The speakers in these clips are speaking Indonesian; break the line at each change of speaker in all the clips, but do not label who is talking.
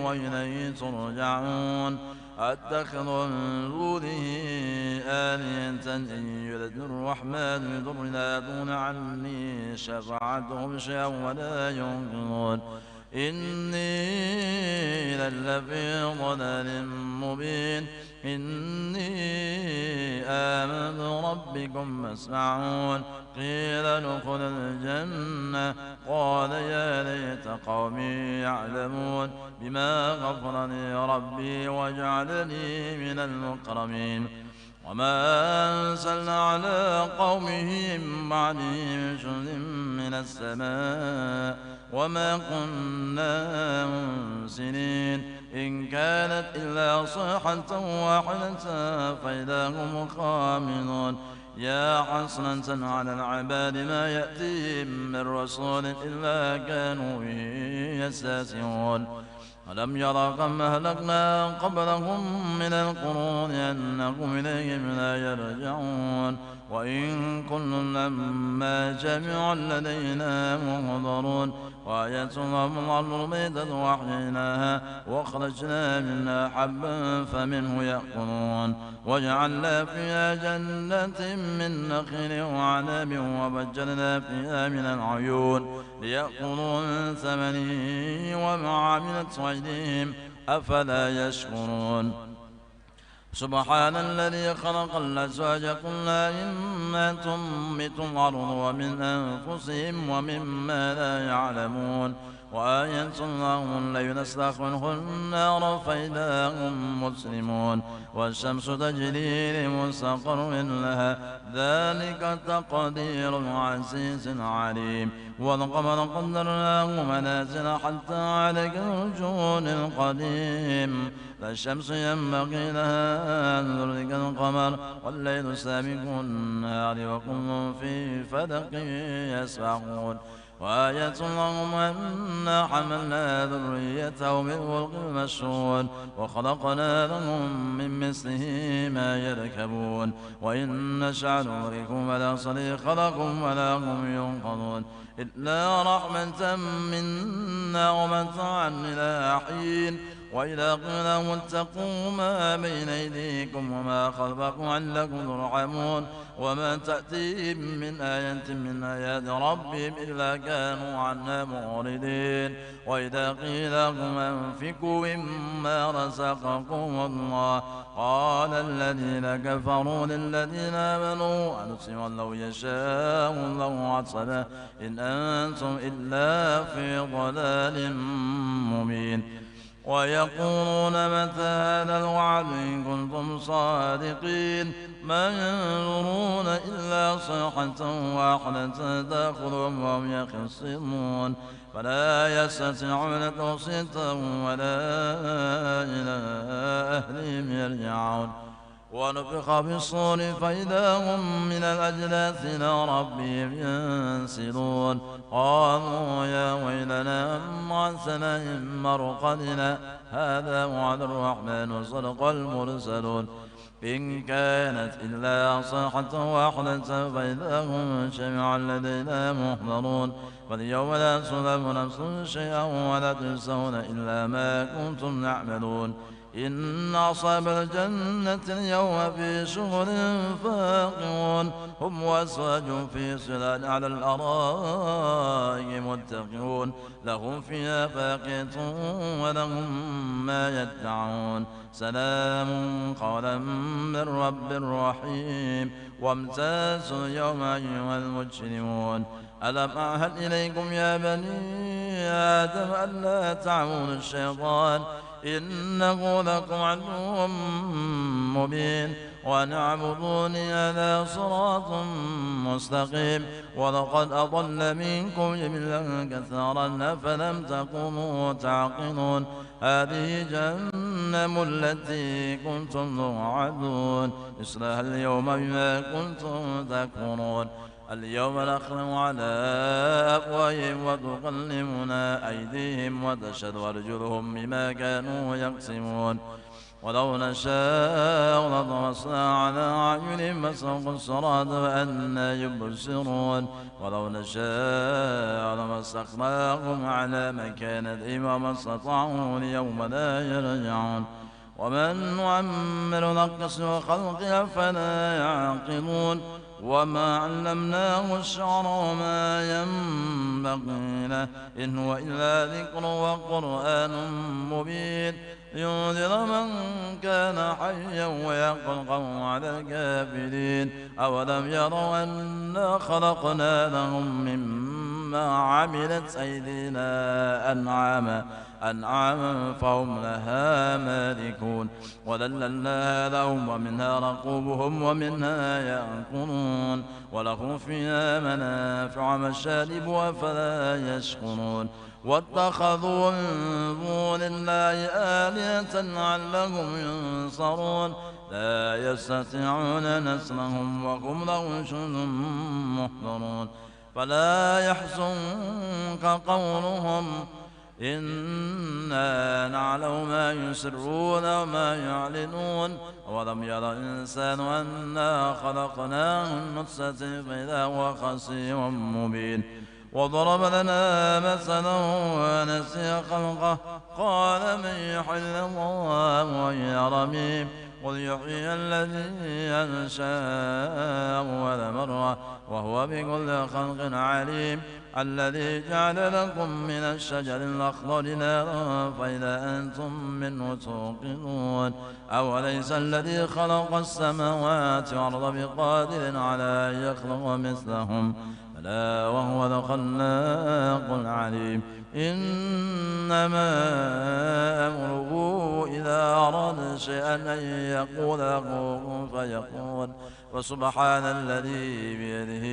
وإليه ترجعون أتخذ من دونه آلهة إن يرد الرحمن بضر لا تغن عني شفاعتهم شيئا ولا ينقذون إني إذا لفي ضلال مبين إني آمنت بربكم فاسمعون قيل ادخل الجنة قال يا ليت قومي يعلمون بما غفر لي ربي وجعلني من المكرمين وما أنزلنا على قومه من بعده من جند من السماء وما كنا منزلين إن كانت إلا صيحة واحدة فإذا هم خامدون يا حسرة على العباد ما يأتيهم من رسول إلا كانوا به يستهزئون ألم يروا كم أهلكنا قبلهم من القرون أنهم إليهم لا يرجعون وإن كل لما جميع لدينا محضرون وآية لهم الأرض الميتة وأحييناها وأخرجنا منها حبا فمنه يأكلون وجعلنا فيها جنة من نخيل وعنب وفجرنا فيها من العيون ليأكلوا من ثمنه وما عملت أيديهم أفلا يشكرون سبحان الذي خلق الأزواج كلها مما تنبت الأرض ومن أنفسهم ومما لا يعلمون وآية لهم الليل نسلخ منه النار فإذا هم مسلمون والشمس تجري لمستقر لها ذلك تقدير العزيز العليم والقمر قدرناه منازل حتى على الرجون القديم لا الشمس ينبغي لها أن تدرك القمر والليل سابق النهار وكل في فلك يسبحون وآية لهم أنا حملنا ذريتهم بالفلك المشحون وخلقنا لهم من مثله ما يركبون وإن نشأ نغرقهم فلا صريخ لكم ولا هم ينقذون إلا رحمة منا ومتاعا إلى حين وإذا قيل لهم اتقوا ما بين أيديكم وما خلفكم لعلكم ترحمون وما تأتيهم من آية من آيات ربهم إلا كانوا عنها معرضين وإذا قيل لهم أنفقوا مما رزقكم الله قال الذين كفروا للذين آمنوا أنسوا لو يشاء الله عصبا إن أنتم إلا في ضلال مبين ويقولون متى هذا الوعد إن كنتم صادقين ما ينظرون إلا صيحة واحدة تأخذهم وهم يخصمون فلا يستطيعون توصية ولا إلى أهلهم يرجعون ونفخ في الصور فإذا هم من الأجداث إلى ربهم ينسلون قالوا يا ويلنا ما بعثنا من مرقدنا هذا وعد الرحمن وصدق المرسلون إن كانت إلا صيحة واحدة فإذا هم جميعا لدينا محضرون فاليوم لا تظلم نفس شيئا ولا تجزون إلا ما كنتم تعملون إن أصحاب الجنة اليوم في شغل فاقعون هم وأزواجهم في ظلال على الأرائك متكئون لهم فيها فاكهة ولهم ما يدعون سلام قولا من رب رحيم وامتازوا اليوم أيها المجرمون ألم أعهد إليكم يا بني آدم ألا تعبدوا الشيطان إنه لكم عدو مبين وأن اعبدوني هذا صراط مستقيم ولقد أضل منكم جبلا كثيرا فلم تكونوا تعقلون هذه جهنم التي كنتم توعدون اصلها اليوم بما كنتم تكفرون اليوم نختم على أفواههم وتكلمنا أيديهم وتشهد أرجلهم بما كانوا يكسبون ولو نشاء لطمسنا على أعينهم فاستبقوا الصراط فأنى يبصرون ولو نشاء لمسخناهم على مكانتهم وما استطاعوا اليوم لا يرجعون ومن نعمر نقصه خلقه أفلا يعقلون وما علمناه الشعر وما ينبغي له إن هو إلا ذكر وقرآن مبين لينذر من كان حيا ويقلقه على الكافرين أولم يروا أنا خلقنا لهم مما عملت أيدينا أنعاما فهم لها مالكون وذللناها لهم ومنها ركوبهم ومنها يأكلون ولهم فيها منافع مشارب أفلا يشكرون واتخذوا من دون الله آلهة لعلهم ينصرون لا يستطيعون نصرهم وهم لهم جند محضرون فلا يحزنك قولهم إنا نعلم ما يسرون وما يعلنون ولم ير الإنسان أنا خلقناه من نطفة فإذا هو خصيم مبين وضرب لنا مثلا ونسي خلقه قال من يحيي العظام وهي رميم قل يحيي الذي أنشأ أول مرة وهو بكل خلق عليم الذي جعل لكم من الشجر الأخضر نارا فإذا أنتم منه توقدون أوليس الذي خلق السماوات والأرض بقادر على أن يخلق مثلهم بلى وهو الخلاق العليم إنما أمره إذا أراد شيئا أن يقول له كن فيكون وسبحان الذي بيده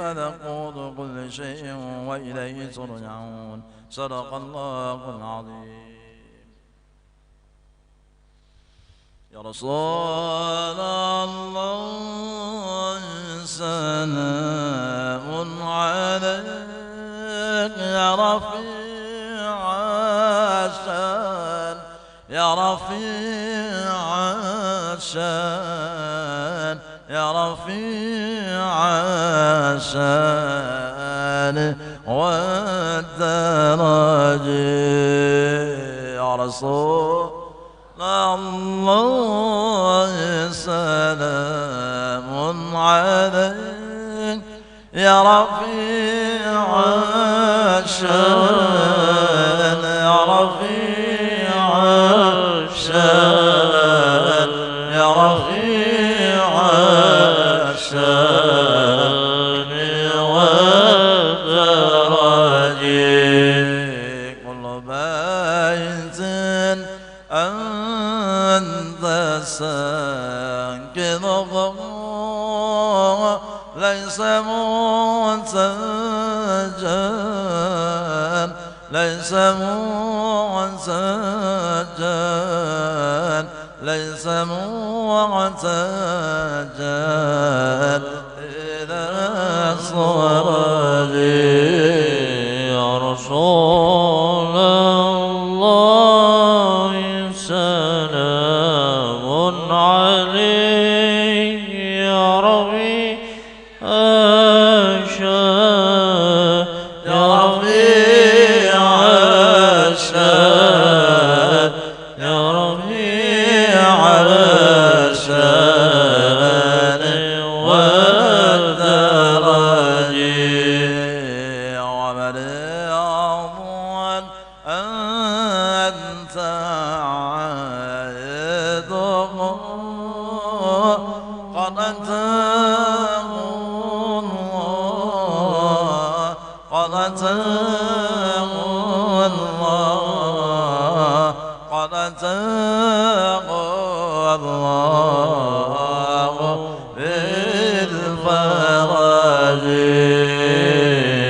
ملكوت كل شيء وإليه ترجعون صدق الله العظيم. يا رسول الله سلام عليك يا رفيع الشان يا رفيع الشان يا رفيع الشان والدرج يا رسول الله سلام عليك يا رفيع الشان يا رفيع الشان يا رفيع الشان والدرج كل بيت أنت ساكنه ليس منسجا ليس منسجا ليس منسجا إلى الصراط يا رسول الله سلام عليك يا ربي الشان يا رفيع الشان يا رفيع الشان والدرج ومن أضل أنت عائده قد أتاه الله قد أتاه الله قد أتاه الله بالفرج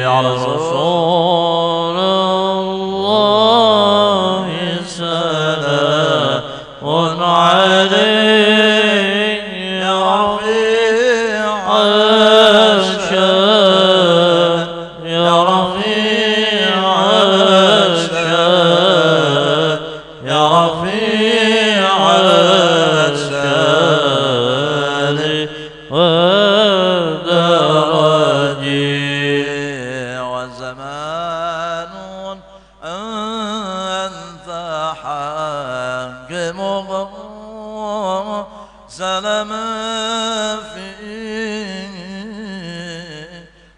على رسول الله سلام عليك يا رفيع الشان يا رفيع الشان يا رفيع حاكمه سلما فيه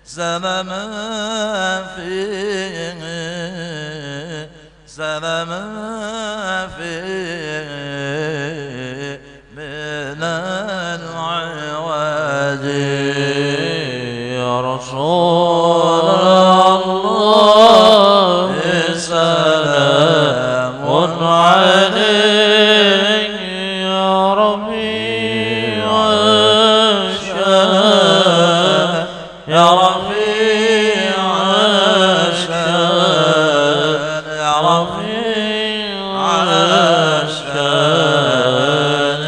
سلما فيه سلما فيه من العوج
يا رسول الله سلام عليك يا ربيع الشام يا ربيع الشام يا ربيع الشام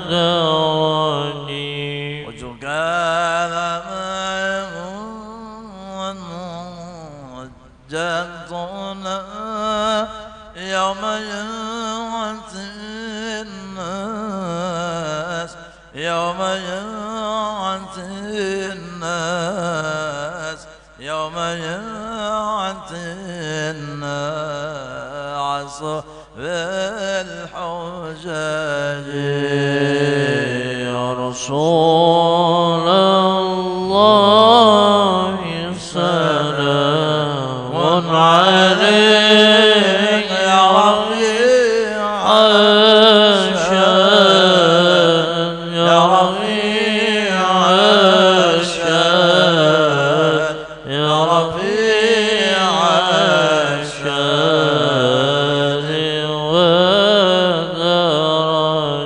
ودرني
وجكال جدنا يوم يعطي الناس يوم يعطي الناس يوم يعطي الناس بالحجاج
يا رسول الله سلام عليك يا ربيع الشام يا ربيع الشام يا ربيع الشام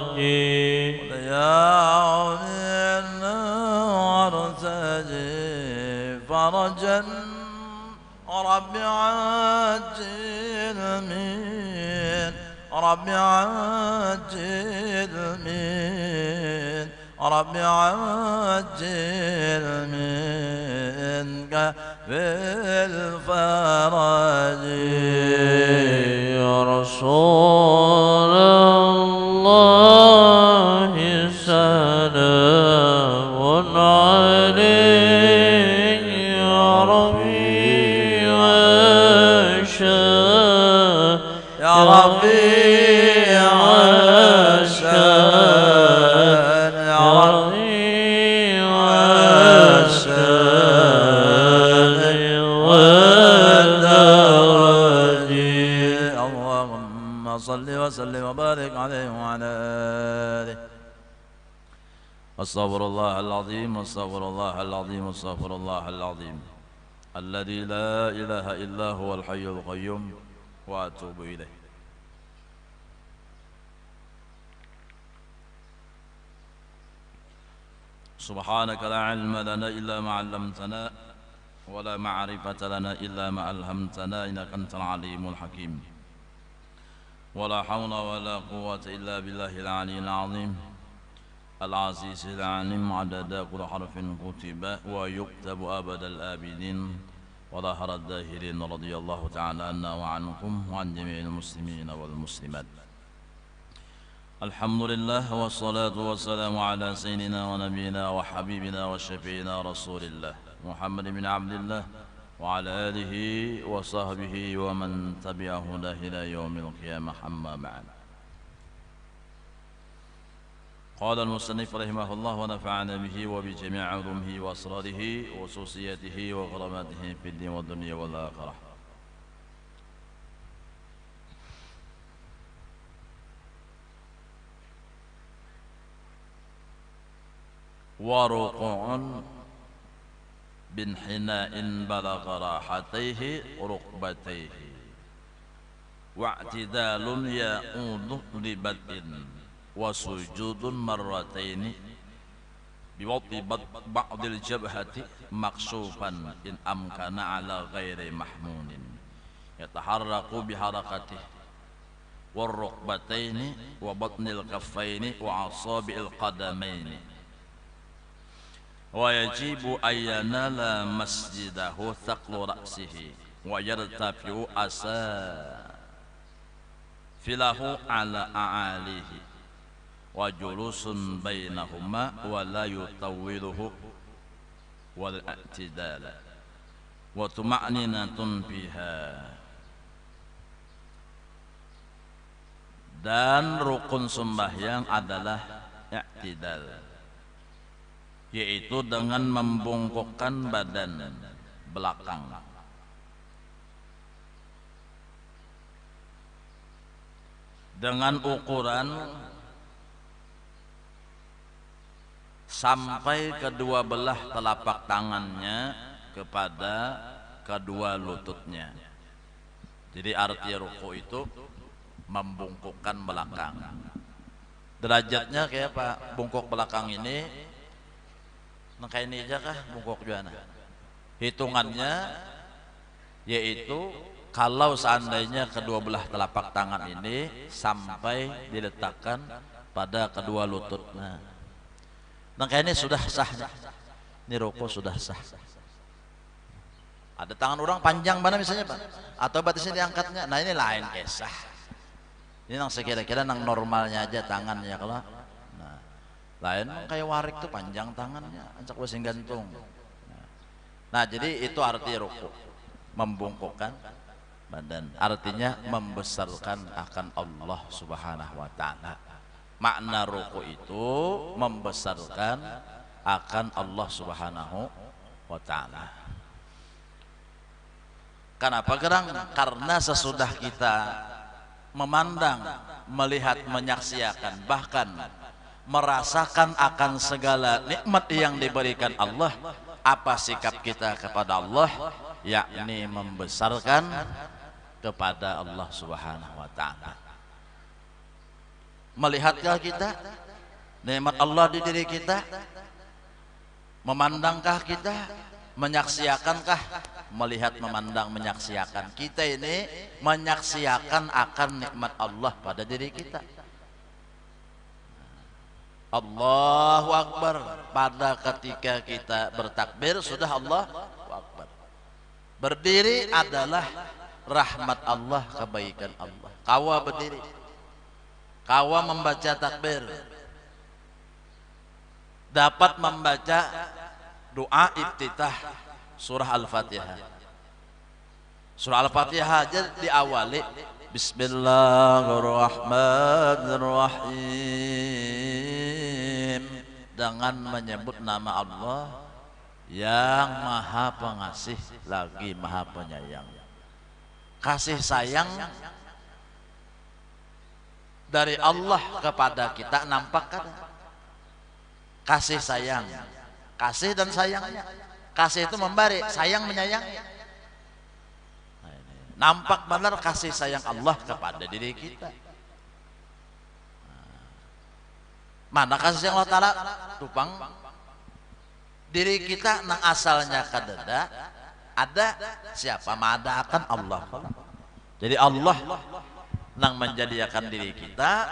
ودرجي
ضياء النار تجي فرجا رب عجل من رب عجل من رب عجل منك بالفرج
يا رسول الله سلام عليك يا ربيع الشام
يا ربيع الشام يا
ربيع الشام والدرج
اللهم صل وسلم وبارك عليه وعلى آله. استغفر الله العظيم استغفر الله العظيم استغفر الله العظيم الذي لا إله إلا هو الحي القيوم وأتوب إليه. سبحانك لا علم لنا إلا ما علمتنا ولا معرفة لنا إلا ما ألهمتنا إنك أنت العليم الحكيم. ولا حول ولا قوة إلا بالله العلي العظيم العزيز العليم عدد كل حرف كتب ويكتب أبد الآبدين وظهر الداهرين. رضي الله تعالى عنا وعنكم وعن جميع المسلمين والمسلمات. الحمد لله والصلاة والسلام على سيدنا ونبينا وحبيبنا وشفينا رسول الله محمد بن عبد الله وعلى آله وصحبه ومن تبعه إلى يوم القيامة. أما بعد. قال المصنف رحمه الله ونفعنا به وبجميع علومه وأسراره وخصوصياته وغراماته في الدين والدنيا والآخرة. ورقوع بانحناء بلغ راحتيه ركبتيه واعتدال يؤود لبدء وسجود مرتين بوضع بعض الجبهة مكشوفا إن أمكن على غير محمول يتحرك بحركته والركبتين وبطن الكفين وأصابع القدمين. ويجب أن ينال مسجده ثقل رأسه ويرتفع أسافله على أعاليه وجلوس بينهما ولا يطوله والاعتدال وطمأنينة فيها Dan rukun sembahyang adalah i'tidal, yaitu dengan membungkukkan badan belakang. Dengan ukuran sampai kedua belah telapak tangannya kepada kedua lututnya. Jadi arti ruku itu membungkukkan belakang. Derajatnya kayak apa? Bungkuk belakang ini, nah kayak ini aja kah bungkuk juga? Hitungannya yaitu kalau seandainya kedua belah telapak tangan ini sampai diletakkan pada kedua lutut. Nah kayak ini sudah sah. Ini ruku sudah sah. Ada tangan orang panjang mana misalnya Pak, atau batasnya diangkatnya, nah ini lain kesah. Ini nang sekira-kira nang normalnya aja tangannya kalau, nah lain kayak warik tuh panjang tangannya, ancak wasing gantung. Nah jadi itu arti ruku, membungkukkan badan, artinya membesarkan akan Allah Subhanahu wa Ta'ala. Makna ruku itu membesarkan akan Allah Subhanahu wa Ta'ala. Kenapa gerang? Karena sesudah kita memandang, melihat, menyaksikan, bahkan merasakan akan segala nikmat yang diberikan Allah, apa sikap kita kepada Allah? Yakni membesarkan kepada Allah Subhanahu wa Ta'ala. Melihatkah kita nikmat Allah di diri kita? Memandangkah kita? Menyaksiakankah? Melihat, memandang, menyaksikan. Kita ini menyaksikan akan nikmat Allah pada diri kita. Allahu Akbar, pada ketika kita bertakbir sudah Allahu Akbar. Berdiri adalah rahmat Allah, kebaikan Allah. Kawa berdiri, kawa membaca takbir, dapat membaca doa iftitah surah Al-Fatihah. Surah Al-Fatihah aja diawali Bismillahirrahmanirrahim, dengan menyebut nama Allah yang maha pengasih lagi maha penyayang. Kasih sayang dari Allah kepada kita nampak kan? Kasih sayang, kasih dan sayangnya. Kasih itu memberi, sayang menyayang. Nampak benar kasih sayang Allah kepada diri kita. Mana kasih sayang Allah Ta'ala? Tupang diri kita nang asalnya kadada ada siapa? Mada akan Allah. Jadi Allah nang menjadikan diri kita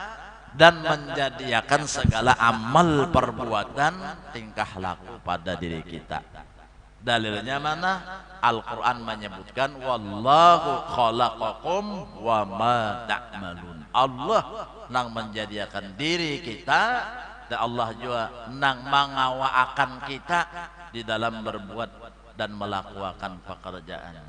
dan menjadikan segala amal perbuatan tingkah laku pada diri kita. Dalilnya mana? Al-Quran menyebutkan wallahu khalaqakum wa ma ta'malun. Allah nang menjadikan diri kita, dan Allah juga nang mengawaakan kita di dalam berbuat dan melakukan pekerjaan.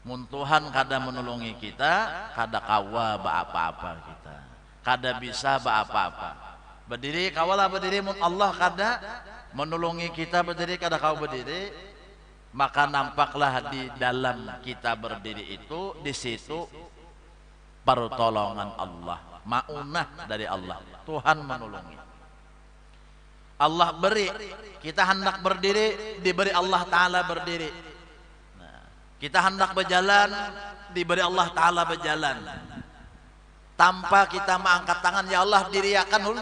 Mun Tuhan kada menolongi kita, kada kawa apa-apa kita, kada bisa apa-apa. Berdiri kawalah berdiri, mun Allah kada menolongi kita berdiri, kada kau berdiri, maka nampaklah di dalam kita berdiri itu, di situ pertolongan Allah, maunah dari Allah. Tuhan menolongi. Allah beri, kita hendak berdiri, diberi Allah Ta'ala berdiri. Nah, kita hendak berjalan, diberi Allah Ta'ala berjalan. Tanpa kita mengangkat tangan, ya Allah diriakan dulu.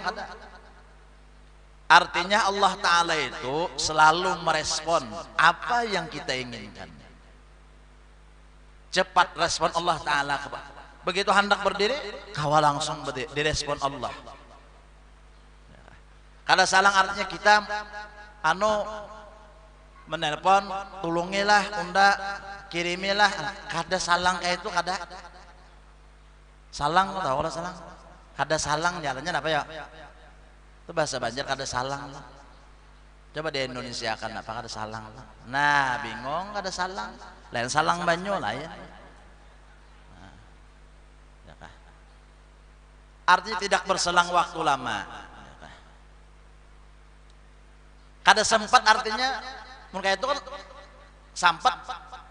Artinya Allah Ta'ala itu selalu merespon apa yang kita inginkan. Cepat respon Allah Ta'ala. Begitu hendak berdiri, kawal langsung berdiri, direspon Allah. Kada salang artinya kita menelpon, tulungilah, unda kirimilah, kada salang kayak itu, kada salang, tahu kada salang? Kada salang jalannya apa ya? Itu bahasa Banjar, kada salang lah. Coba di Indonesia kan apa kada salang lah. Nah bingung kada salang, lain salang banyo lah ya. Nah,
artinya tidak berselang waktu lama. Kada sempat artinya mereka itu kan sempat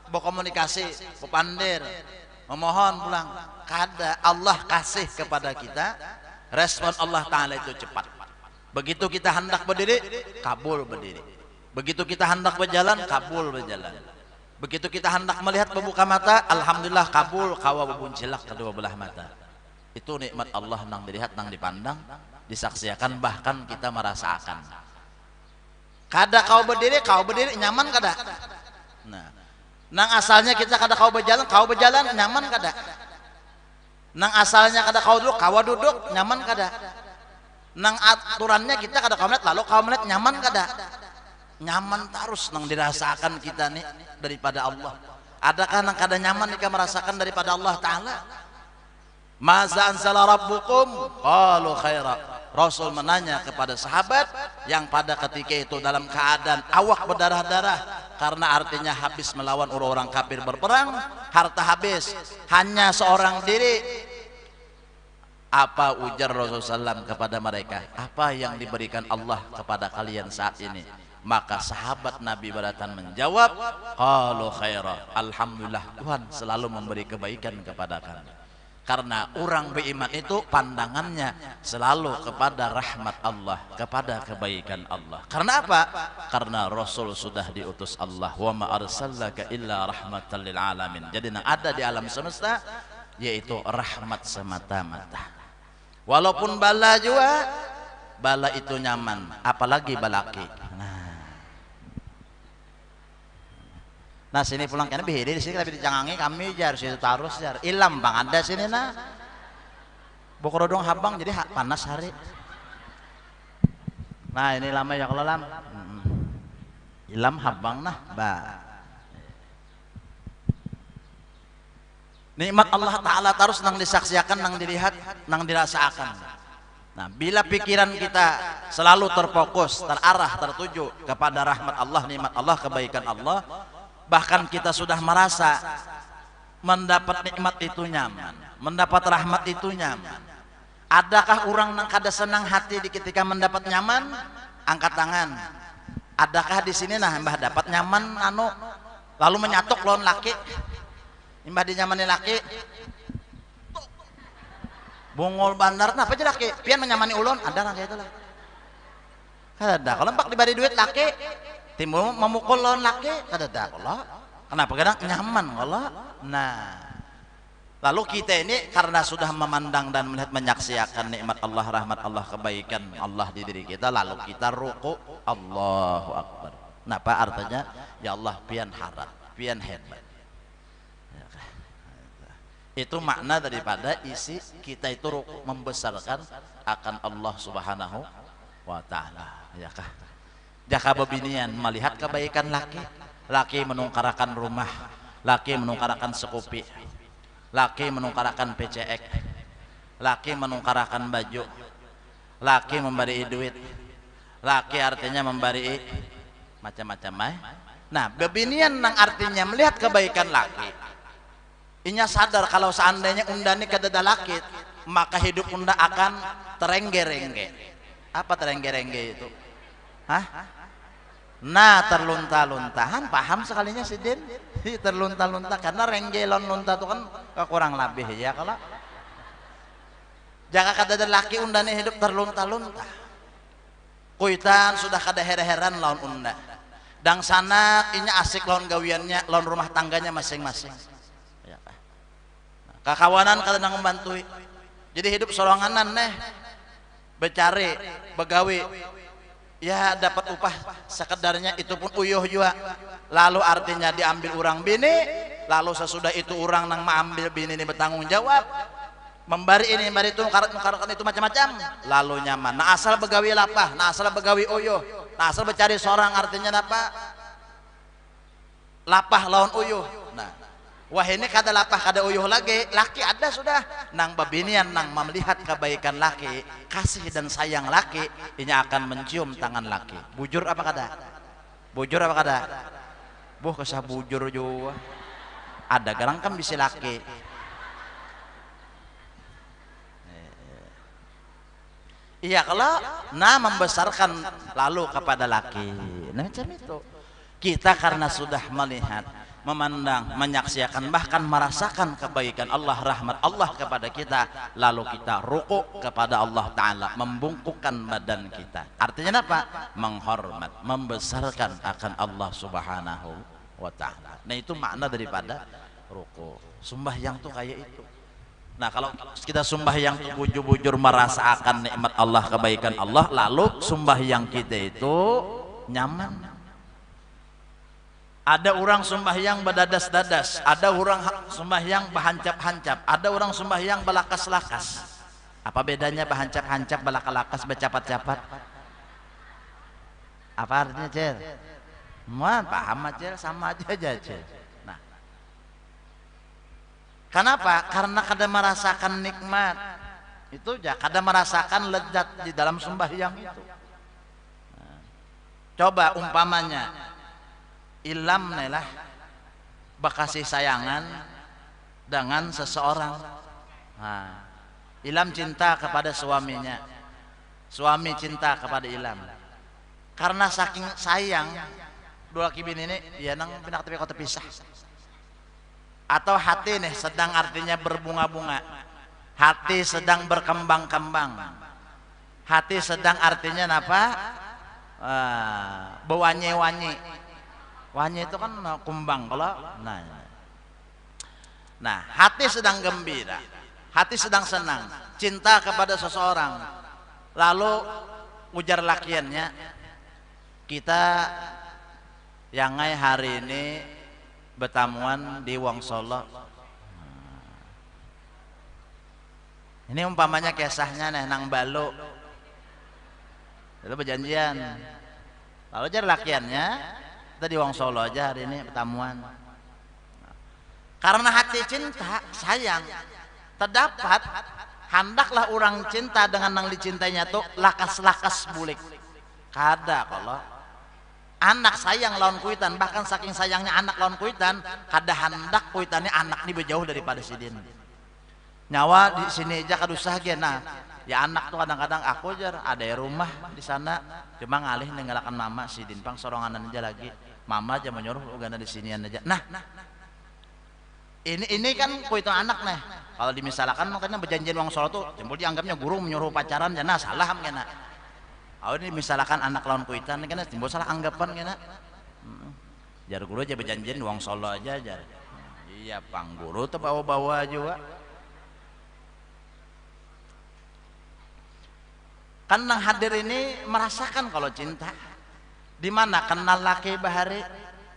berkomunikasi, berpandir, memohon pulang. Kada, Allah kasih kepada kita, respon Allah Ta'ala itu cepat. Begitu kita hendak berdiri, kabul berdiri. Begitu kita hendak berjalan, kabul berjalan. Begitu kita hendak melihat membuka mata, alhamdulillah kabul kawa bebuncilak kedua belah mata. Itu nikmat Allah nang dilihat, nang dipandang, disaksikan, bahkan kita merasakan. Kada kau berdiri nyaman kada. Nah, nang asalnya kita kada kau berjalan nyaman kada. Nang asalnya kada kau duduk, kawa duduk nyaman kada. Nang aturannya kita kada kau melihat, lalu kau melihat nyaman kada. Nyaman terus nang dirasakan kita nih daripada Allah. Adakah nang kada nyaman kita merasakan daripada Allah Ta'ala? Maza anzala rabbukum qalu khaira. Rasul menanya kepada sahabat yang pada ketika itu dalam keadaan awak berdarah-darah karena artinya habis melawan orang-orang kafir berperang, harta habis, hanya seorang diri. Apa ujar Rasulullah SAW kepada mereka? Apa yang diberikan Allah kepada kalian saat ini? Maka sahabat Nabi beratan menjawab, qalu khaira. Alhamdulillah, Tuhan selalu memberi kebaikan kepada kami. Karena orang beriman itu pandangannya selalu kepada rahmat Allah, kepada kebaikan Allah. Karena apa? Karena Rasul sudah diutus Allah, wa ma arsalnaka illa rahmatan lil alamin. Jadi yang ada di alam semesta yaitu rahmat semata-mata. Walaupun bala juga, bala itu nyaman, apalagi balaki. Nah sini pulang kena bihiri di sini tapi dicangangi kami jar situ tarus jar ilam bang ada sini nah bokorodong habang jadi panas hari. Nah ini lama ya kalau lam ilam habang nah ba nikmat Allah Ta'ala terus nang disaksikan, nang dilihat, nang dirasakan. Nah bila pikiran kita selalu terfokus, terarah, tertuju kepada rahmat Allah, nikmat Allah, kebaikan Allah, bahkan kita sudah merasa mendapat nikmat itu nyaman, mendapat rahmat itu nyaman. Adakah orang nang kada senang hati di ketika mendapat nyaman? Angkat tangan. Adakah di sini nah mbah dapat nyaman anu lalu menyatuk lawan laki? Mbah dinyamani laki. Bungol bandar apa aja laki? Pian menyamani ulun ada nang itu lah. Kada kalau empak diberi duit laki timbul memukul lawan laki kada ada Allah. Kenapa kadang nyaman Allah? Nah, lalu kita ini karena sudah memandang dan melihat menyaksikan nikmat Allah, rahmat Allah, kebaikan Allah di diri kita, lalu kita ruku Allahu Akbar. Nah, apa artinya? Ya Allah pian harap, pian hebat. Itu makna daripada isi kita itu ruku membesarkan akan Allah Subhanahu wa Ta'ala. Ya kah? Jaka bebinian melihat kebaikan laki, laki menungkarakan rumah, laki menungkarakan sekupi, laki menungkarakan PCX, laki menungkarakan baju, laki memberi duit, laki artinya memberi macam-macam. Nah bebinian nang artinya melihat kebaikan laki, inya sadar kalau seandainya undani kadada laki, maka hidup unda akan terengge-rengge. Apa terengge-rengge itu? Hah? Nah terlunta-luntahan, paham sekalinya si Din? Terlunta-lunta karena renggelon lunta itu kan kurang lebih ya kalau jaka kada ada laki undane hidup terlunta-lunta. Kuitan sudah kada her-heran lawan unda. Dang sana inya asik lawan gawiannya, lawan rumah tangganya masing-masing. Ya, kakawanan kada nang membantui. Jadi hidup soronganan neh. Becari, begawi. Ya dapat upah sekedarnya itu pun uyuh juga. Lalu artinya diambil orang bini, lalu sesudah itu orang nang mengambil bini ini bertanggung jawab, membari ini membari itu karat itu macam-macam, lalu nyaman. Nah asal begawi lapah, nah asal begawi uyuh, nah asal becari seorang artinya apa? Lapah lawan uyuh. Nah wah ini kada lapah kada uyuh lagi, laki ada sudah nang babinian nang melihat kebaikan laki, kasih dan sayang laki, ini akan mencium tangan laki. Bujur apa kada? Bujur apa kada? Buh kesah bujur juga. Ada garang kan bisa laki. Iya, kalau membesarkan lalu kepada laki. Nah, macam itu. Kita karena sudah melihat, memandang, menyaksikan, bahkan merasakan kebaikan Allah, rahmat Allah kepada kita, lalu kita ruku kepada Allah Ta'ala, membungkukkan badan kita. Artinya apa? Menghormat, membesarkan akan Allah Subhanahu wa Ta'ala. Nah, itu makna daripada ruku. Sembahyang tuh kayak itu. Nah, kalau kita sembahyang tuh bujur-bujur merasakan nikmat Allah, kebaikan Allah, lalu sembahyang kita itu nyaman. Ada orang sembahyang berdadas-dadas, ada orang sembahyang berhancap-hancap, ada orang sembahyang belakas-lakas. Apa bedanya berhancap-hancap, belakas-lakas, bercapat-capat? Apa artinya, Cel? Mohon paham, Cel, sama aja, Cel. Nah, kenapa? Karena kada merasakan nikmat itu, ya kada merasakan lezat di dalam sembahyang itu. Nah, coba umpamanya Ilham lah bekasih sayangan dengan seseorang. Nah, Ilham cinta kepada suaminya, suami cinta kepada Ilham. Karena saking sayang dua kibin ini, ya nang pindah tapi kota pisah. Atau hati nih sedang artinya berbunga-bunga, hati sedang berkembang-kembang, hati sedang artinya apa? Bewanyi-wanyi. Wanyi itu kan kumbang kalau nah hati sedang gembira, hati sedang senang, cinta kepada seseorang, lalu ujar lakiannya, kita yang hari ini bertamuan di Wongsolo. Ini umpamanya kisahnya nih nang Balu, lalu berjanjian, lalu ujar lakiannya, kita di Wongsolo aja hari ini pertemuan. Karena hati cinta, sayang, terdapat hendaklah orang cinta dengan yang dicintainya tuh lakas-lakas bulik. Kada kalau anak sayang lawan kuitan, bahkan saking sayangnya anak lawan kuitan, kada hendak kuitannya anak ini berjauh daripada sidin. Nyawa di sini aja kadusah ge. Nah, ya anak tuh kadang-kadang aku aja ada rumah di sana, cuma ngalih ninggalakan mama sidin pang soronganan aja lagi. Mama aja menyuruh ugana di sinian aja. Nah, ini kan kuitan anak nih. Kalau dimisalkan makanya berjanjian Wongsolo tuh, jempol dianggapnya guru menyuruh pacaran, jana salah kena. Oh, ini misalkan anak lawan kuitan kan timbul salah anggapan kena. Jar guru aja berjanjian Wongsolo aja jar. Iya, pang guru tuh bawa-bawa juga. Kan nang hadir ini merasakan kalau cinta. Di mana kenal laki bahari?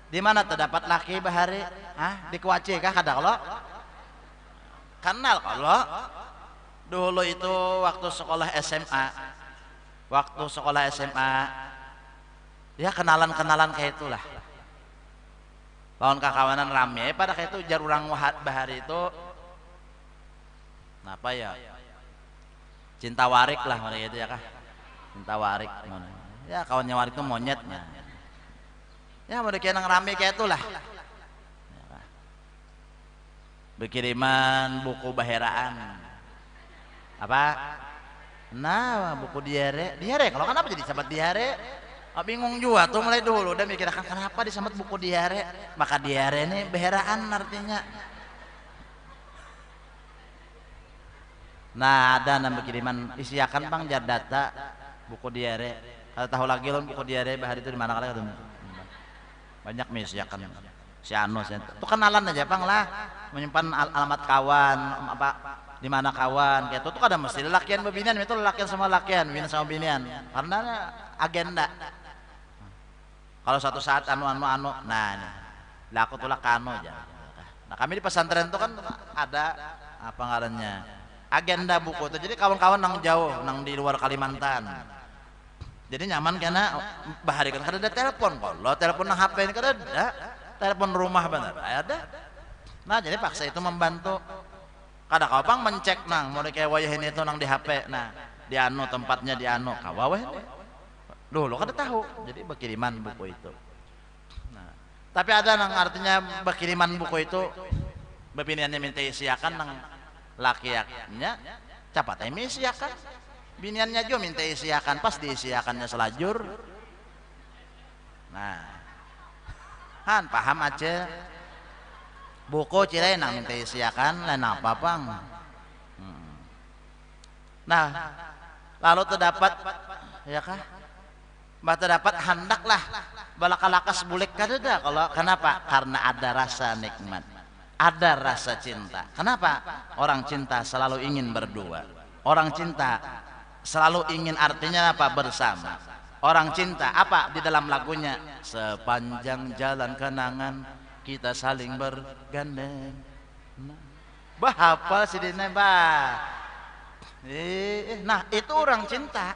Di mana terdapat laki bahari? Hah? Di Kuaci kah kada kalau? Kenal kalau dulu itu waktu sekolah SMA. Waktu sekolah SMA, ya kenalan-kenalan kayak itulah. Lawan kakawanan rame pada kayak itu jar urang bahari itu. Apa ya? Cinta warik lah mereka itu ya kah? Cinta warik mana? Ya kawannya warik itu monyetnya. Ya mereka yang rame kayak itulah. Berkiriman buku baheraan. Apa? Nah, buku diare kalau kenapa jadi sahabat diare? Bingung juga tuh mulai dulu udah mikirkan kenapa disambat buku diare? Maka diare ini baheraan artinya. Nah, ada nama kiriman isiakan bang jar data buku diare. Kalau tahu lagi loh buku diare bahari itu di mana kali ketemu. Banyak isiakan. Si Anu itu kenalan aja bang lah, menyimpan alamat kawan apa di mana kawan kayak itu tuh ada mesti lelakian bebinian itu lelakian sama lelakian binian sama binian karena agenda. Kalau suatu saat anu nah ini lah aku tuh lah kanu aja. Nah kami di pesantren tuh kan ada apa ngarannya agenda buku itu, jadi kawan-kawan nang jauh nang di luar Kalimantan, jadi nyaman karena bahari kan kada ada telepon, kalau telepon nang HP ini kada ada, telepon rumah bener ada. Nah jadi paksa itu membantu. Kada kapang mencek nang mau kayak wayah ini itu nang di HP, nah di anu tempatnya di anu kawaweh dulu kada tahu, jadi berkiriman buku itu. Nah, tapi ada nang artinya berkiriman buku itu bebiniannya minta isiakan nang laki-lakinya capat isiakan biniannya juga minta isiakan, pas diisiakannya selajur. Nah, han paham aja. Buku cirai nang minta isiakan, lain apa bang? Nah, lalu terdapat, ya kah? Bah terdapat hendaklah balakalakas bulik kadeda. Kalau kenapa? Karena ada rasa nikmat, ada rasa cinta. Kenapa? Orang cinta selalu ingin berdua. Orang cinta selalu ingin, artinya apa? Bersama. Orang cinta apa di dalam lagunya? Sepanjang jalan kenangan kita saling bergandeng. Bah apa sih dina bah? Nah itu orang cinta.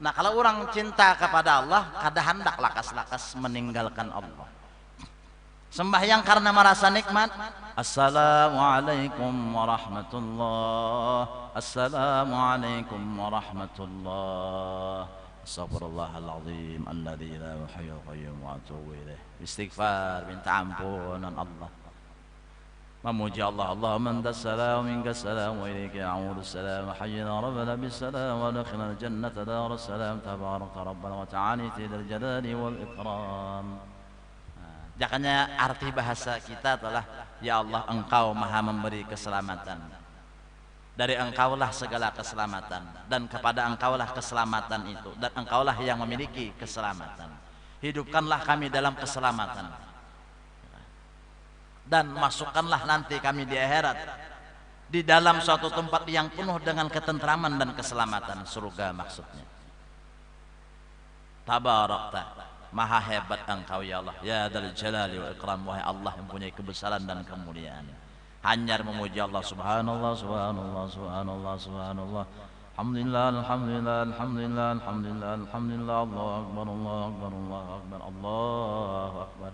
Nah kalau orang cinta kepada Allah, kada hendak lakas-lakas meninggalkan Allah. Sembahyang karena merasa nikmat. Assalamualaikum warahmatullah. Assalamualaikum warahmatullah. Astaghfirullahaladzim alladzi la ilaha illa huwa wa atubu ilaih. Istighfar, minta ampunan Allah. Memuji Allah. Allahumma antas salam minkas salam wa ilaika ya'udu salam hayyina rabbana bis salam wa adkhilna jannata darus salam tabaraka rabbana wa ta'ala dzal jalali wal ikram. Jangannya arti bahasa kita adalah ya Allah engkau maha memberi keselamatan, dari engkaulah segala keselamatan, dan kepada engkaulah keselamatan itu, dan engkaulah yang memiliki keselamatan. Hidupkanlah kami dalam keselamatan, dan masukkanlah nanti kami di akhirat di dalam suatu tempat yang penuh dengan ketentraman dan keselamatan, surga maksudnya. Tabarakta, maha hebat engkau ya Allah, ya dzal jalali wal ikram, wahai Allah yang mempunyai kebesaran dan kemuliaan. Hanyar memuji Allah, subhanallah subhanallah subhanallah subhanallah, alhamdulillah alhamdulillah alhamdulillah alhamdulillah alhamdulillah, Allahu akbar Allahu akbar Allahu akbar Allahu akbar.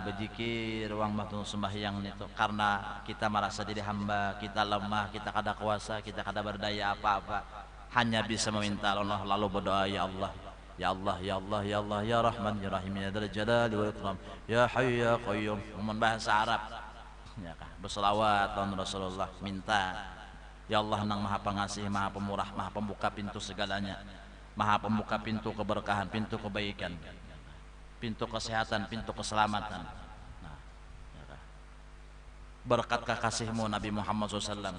Berzikir ruang batu sembahyang itu karena kita merasa diri hamba, kita lemah, kita kada kuasa, kita kada berdaya apa-apa, hanya bisa meminta Allah, lalu berdoa ya Allah, ya Allah, ya Allah, ya Allah, ya Rahman, ya Rahim, ya Dzal Jalali wal Ikram, ya Hayyu ya Qayyum. Bahasa Arab, ya kah? Berselawat lawan Rasulullah, minta ya Allah nang maha pengasih, maha pemurah, maha pembuka pintu segalanya, maha pembuka pintu keberkahan, pintu kebaikan, pintu kesehatan, pintu keselamatan. Nah, ya kah? Berkatkah kasihmu Nabi Muhammad SAW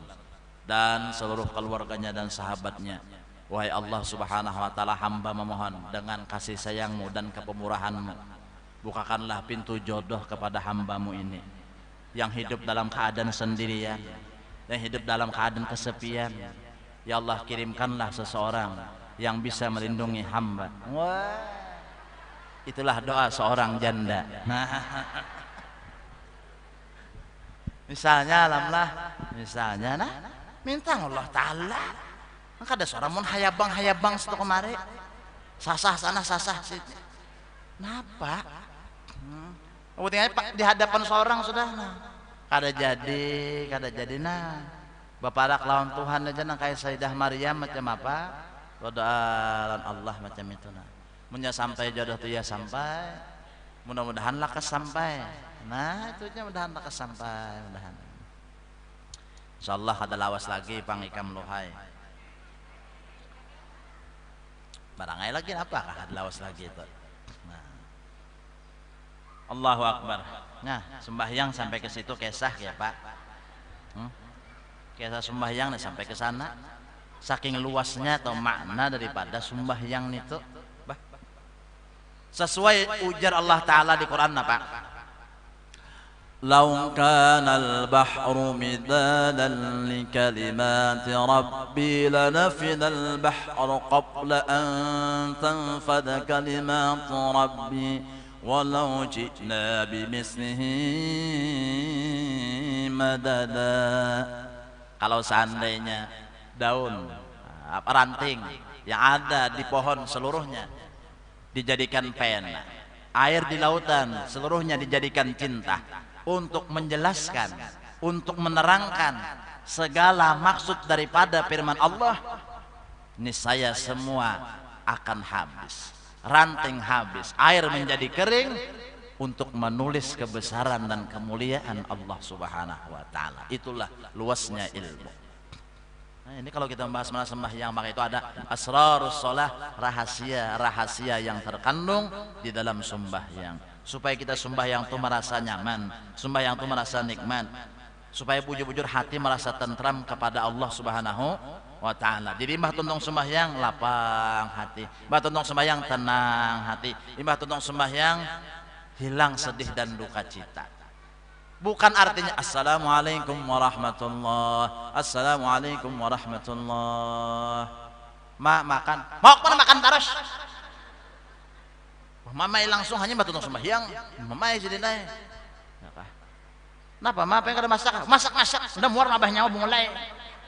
dan seluruh keluarganya dan sahabatnya. Wahai Allah subhanahu wa ta'ala, hamba memohon dengan kasih sayangmu dan kepemurahanmu, bukakanlah pintu jodoh kepada hambamu ini yang hidup dalam keadaan sendirian, yang hidup dalam keadaan kesepian. Ya Allah, kirimkanlah seseorang yang bisa melindungi hamba. Wah, itulah doa seorang janda. Nah, misalnya alamlah, misalnya nah, minta Allah Ta'ala. Maka ada seorang mun hayabang situ kemari, sasah sana sasah situ. Napa? Kemudian di hadapan seorang sudah nah, kada jadi nah. Bapak lawan Tuhan aja nang kayak Sayyidah Maryam macam apa? Doa Allah macam itu nah. Munya sampai jodoh tu ya sampai, mudah-mudahan lakas sampai. Nah itu aja, mudah-mudahan lakas sampai, mudah-mudahan. Insyaallah ada lawas lagi pangikam lohai. Barangai lagi apakah ada lawas lagi itu. Nah. Allahu Akbar. Nah sembahyang sampai ke situ kisah ya Pak. Kisah sembahyang nih sampai ke sana. Saking luasnya atau makna daripada sembahyang itu. Sesuai ujar Allah Ta'ala di Quran apa?
لو كان البحر مدادا لكلمات ربي لنفد البحر قبل أن تنفد كلمات ربي ولو جئنا بمثله مددا.
Kalau seandainya daun ranting yang ada di pohon seluruhnya dijadikan pena, air di lautan seluruhnya dijadikan tinta, untuk menjelaskan, untuk menerangkan segala maksud daripada firman Allah, niscaya semua akan habis, ranting habis, air menjadi kering, untuk menulis kebesaran dan kemuliaan Allah Subhanahu wa Ta'ala. Itulah luasnya ilmu. Nah, ini kalau kita membahas masalah sembahyang, maka itu ada asrarus shalah, rahasia-rahasia yang terkandung di dalam sembahyang. Supaya kita sembahyang itu merasa nyaman, sembahyang itu merasa nikmat, supaya bujur-bujur hati merasa tentram kepada Allah Subhanahu wa ta'ala. Jadi mbah tuntung sembahyang lapang hati, mbah tuntung sembahyang tenang hati, mbah tuntung sembahyang hilang sedih dan duka cita. Bukan artinya assalamualaikum warahmatullah, assalamualaikum warahmatullah. Makan, mau kemana makan terus? Mamai langsung hanya batu sembahyang, mamai jadi naik. Kenapa? Ma pengen ada masak, udah muar nabah nyawa mulai.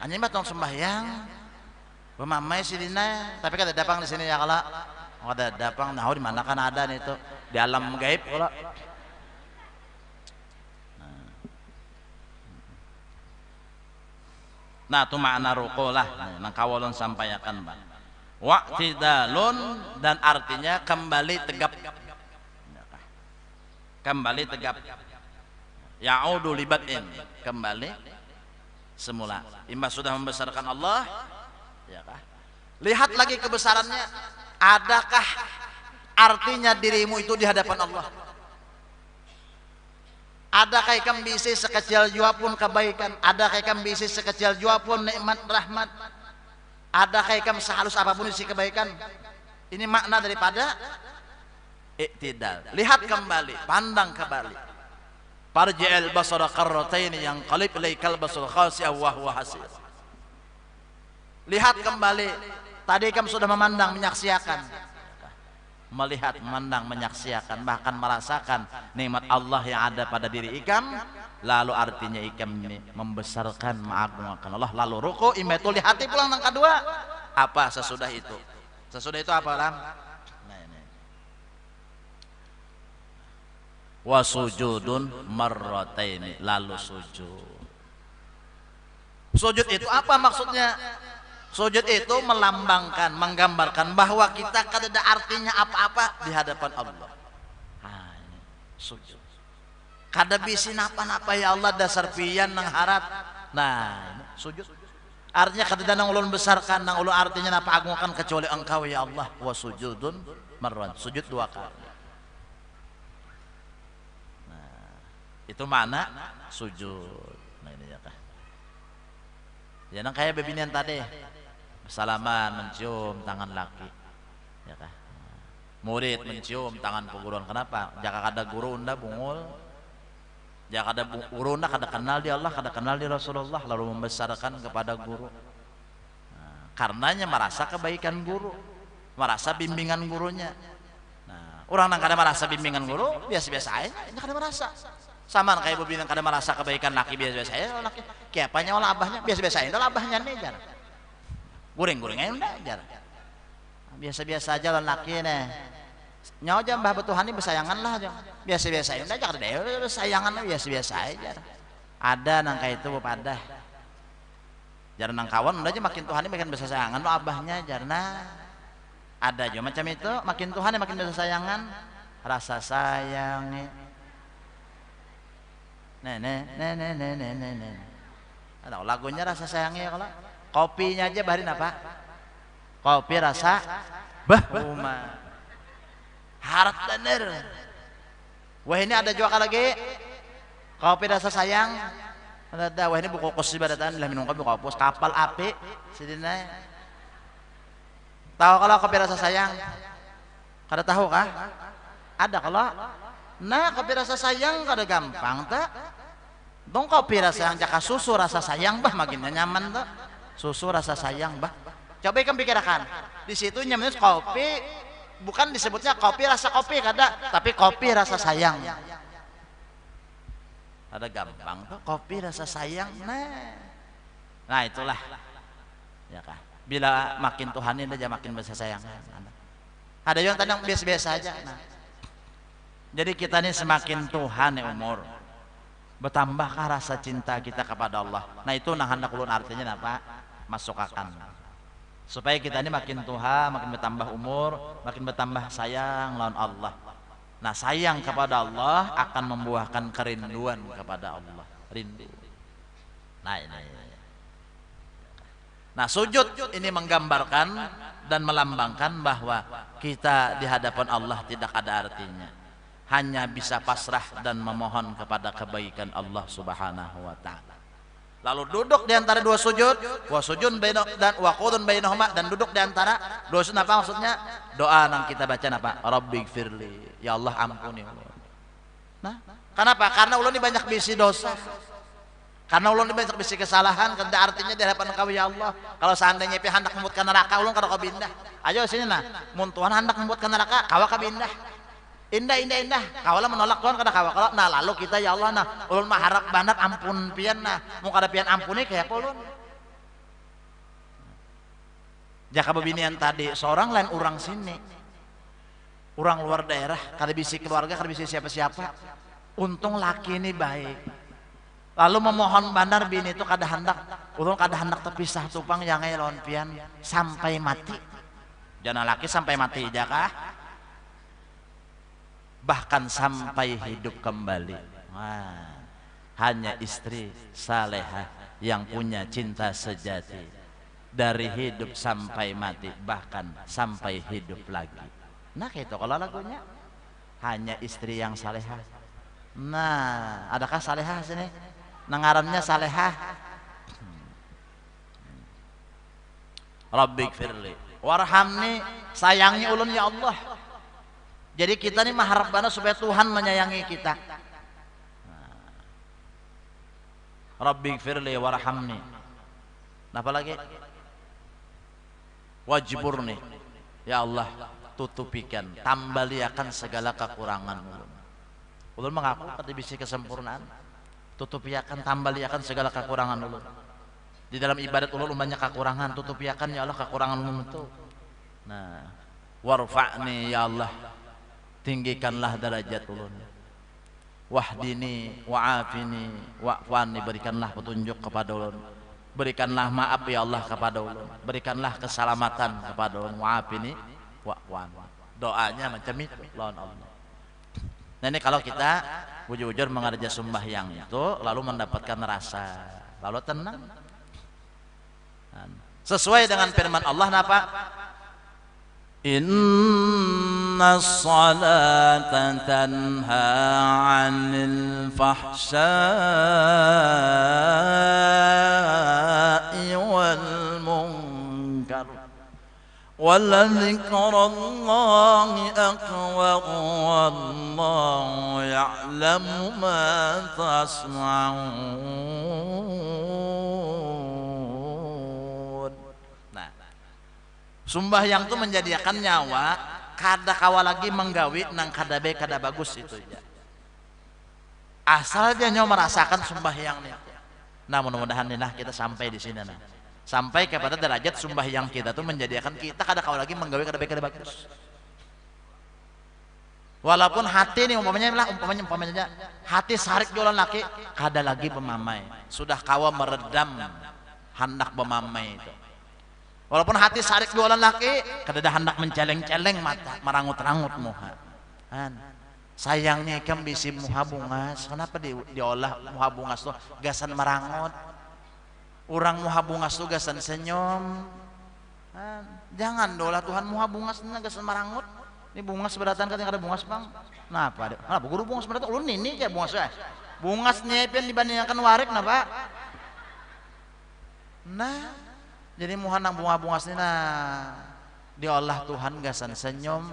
Hanya batu sembahyang, mamai jadi naik. Tapi kada dapang di sini ya kalau ada dapang, nah di mana kan ada nih itu di alam gaib kalau. Nah itu makna ruku lah, nang kawalon sampaikan bang. Wa'tidalun, dan artinya kembali tegap, kembali tegap. Ya'udu libat'in, kembali semula. Imbas sudah membesarkan Allah, ya kah? Lihat lagi kebesarannya. Adakah artinya dirimu itu di hadapan Allah? Adakah ikam bisi sekecil jua pun kebaikan? Adakah ikam bisi sekecil jua pun nikmat rahmat? Adakah ikam sehalus apapun isi kebaikan? Ini makna daripada iktidal. Lihat kembali, pandang kembali. Farji'il basara qarrataini yang qalib ilaikal basar khasi'an wa huwa hasir. Lihat kembali. Tadi ikam sudah memandang, menyaksikan. Melihat, memandang, menyaksikan, bahkan merasakan nikmat Allah yang ada pada diri ikam. Lalu artinya ikam ini membesarkan, mengagungkan Allah. Lalu ruku, imetul hati pulang yang kedua. Apa sesudah itu? Sesudah itu apa lam? Nah, ini. Wasujudun marrataini, lalu sujud. Sujud itu apa maksudnya? Sujud itu melambangkan, menggambarkan bahwa kita kada ada artinya apa-apa di hadapan Allah. Nah, ini sujud. Kada bisi napa-napa ya Allah dasar pian nang harap. Nah, ini sujud. Artinya kada ada nang ulun besarkan, nang ulun artinya napa agungkan kecuali Engkau ya Allah. Wa sujudun marwan, sujud 2 kali. Nah, itu mana sujud. Nah, ini ya kah. Ya nang kayak bebinian tadi. Salaman, mencium tangan laki, ya kah? Murid mencium tangan perguruan. Kenapa? Jika ada guru unda bungul, jika ada guru unda kada kenal di Allah, kada kenal di Rasulullah, lalu membesarkan kepada guru. Nah, karenanya merasa kebaikan guru, merasa bimbingan gurunya. Nah, orang yang kada merasa bimbingan guru biasa-biasa aja, ini kada merasa. Sama kayak bebini kada merasa kebaikan laki biasa-biasa aja, laki. Kayak apanya olah abahnya biasa-biasa aja, abahnya nih jar. Goreng-goreng aja udah jar. Biasa-biasa aja laki nih. Nyawa aja mbah betuhani bersayangan lah aja. Biasa-biasa aja udah jar deh, sayangan biasa-biasa aja. Ada nang kayak itu pada. Jar nang kawan udah aja makin tuhani makin bersayangan lo abahnya jarna. Ada aja macam itu, makin tuhani makin bersayangan, rasa sayang nih. Nih. Ada lagunya rasa sayangnya kalau kopinya aja baharin apa? Kopi rasa bahuma harat bener. Wah ini ada juga lagi kopi rasa sayang. Ada wah ini buku kos ibadatan lah minum kopi kopos kapal api sidina. Tahu kalau kopi rasa sayang? Kada tahu kah? Ada kalau nah kopi rasa sayang kada gampang tak? Dong kopi rasa sayang jaka susu rasa sayang bah makin nyaman tuh. Susu rasa sayang bah. Coba ikan pikirkan. Di situ nyamannya kopi bukan disebutnya kopi rasa kopi kada, tapi kopi rasa sayang. Ada gampang tuh kopi rasa sayang. Nah itulah. Ya kah? Bila makin Tuhan ini aja makin besar sayang. Ada yang tadi biasa-biasa aja. Nah. Jadi kita ini semakin Tuhan umur, bertambahkah rasa cinta kita kepada Allah. Nah itu nah hendak ulun artinya apa? Masukkan supaya kita ini makin Tuhan, makin bertambah umur, makin bertambah sayang lawan Allah. Nah sayang kepada Allah akan membuahkan kerinduan kepada Allah, rindu. Nah ini. Nah, sujud ini menggambarkan dan melambangkan bahwa kita di hadapan Allah tidak ada artinya, hanya bisa pasrah dan memohon kepada kebaikan Allah Subhanahu wa taala. Lalu duduk di antara dua sujud, wa sujud dan wa qudun bainahuma, dan duduk di antara dua sujud. Apa maksudnya? Doa yang kita baca apa? Rabbighfirli, ya Allah ampuni ulun. Nah, kenapa? Karena ulun ini banyak bisi dosa. Karena ulun ini banyak bisi kesalahan, kada artinya di hadapan Engkau ya Allah. Kalau seandainya pi hendak membuat ke neraka, ulun kada kabindah. Ayo sini nah, mun Tuhan hendak membuat ke neraka, kawa kabindah. Indah, kawalah menolak Tuhan kada kawa. Kalau nah lalu kita ya Allah nah, ulun mah harap banget ampun pian nah, mau kada pian ampuni kayak apa ulun. Jaka babinian tadi, seorang lain orang sini, orang luar daerah, kada bisi keluarga, kada bisi siapa-siapa. Untung laki ini baik. Lalu memohon bandar bini itu kada hendak, ulun kada hendak terpisah tupang yang lawan pian sampai mati. Jangan laki sampai mati jaka. Bahkan sampai hidup kembali. Wah, hanya istri salehah yang punya cinta sejati, dari hidup sampai mati, bahkan sampai hidup lagi. Nah itu kalau lagunya hanya istri yang salehah. Nah, adakah salehah sini? Nangarannya salehah. Rabbighfirli warhamni, sayangi ulun ya Allah. Jadi kita ini mengharap banget supaya Tuhan menyayangi kita. Rabbighfirli warhamni. Nah, apa lagi? Wajburni, ya Allah tutupikan, tambaliakan segala kekurangan ulun. Ulun mengaku kada bisi kesempurnaan. Tutupiakan, tambaliakan segala kekurangan ulun. Di dalam ibadat ulun banyak kekurangan, tutupiakan ya Allah kekurangan ulun itu. Nah, warfa'ni ya Allah, tinggikanlah derajat ulun. Wahdini wa'afini wa'fani, berikanlah petunjuk kepada ulun. Berikanlah maaf ya Allah kepada ulun. Berikanlah keselamatan kepada ulun. Wa'afini wa'fani. Doanya macam itu lawan Allah. Nah, ini kalau kita bujur-bujur mengerja sembahyang itu lalu mendapatkan rasa, lalu tenang. Sesuai dengan firman Allah napa? Inna salata tanha 'anil fahsya'i wal munkar waladzikrullahi akbar wallahu ya'lamu ma tasma'un. Nah, sembahyang itu menjadikan nyawa kada kawa lagi menggawi nang kada baik kada bagus itu ya. Asal dia nyawa merasakan sembahyang nih. Nah, mudah-mudahan nih kita sampai di sini nah. Sampai kepada derajat sembahyang kita tuh menjadikan kita kada kawa lagi menggawi kada baik kada bagus. Walaupun hati nih umpamanya hati sarik jualan laki kada lagi pemamai, sudah kawa meredam hendak pemamai itu. Walaupun hati sarik jualan laki kada ada hendak menceleng-celeng mata, merangut-rangut muha. Sayangnya ikan bisi muha bungas, kenapa diolah muha bungas tuh gasan merangut. Orang muha bungas tuh gasan senyum. Jangan dolah Tuhan muha bungas na gasan merangut. Ini bungas beratan kan ada bungas bang. Nah apa? Kenapa guru bungas beratan? Ulun ini kayak bungas ya. Bungas nyepian dibandingkan warik napa? Nah, jadi muha nang bungas ini nah diolah Tuhan gasan senyum.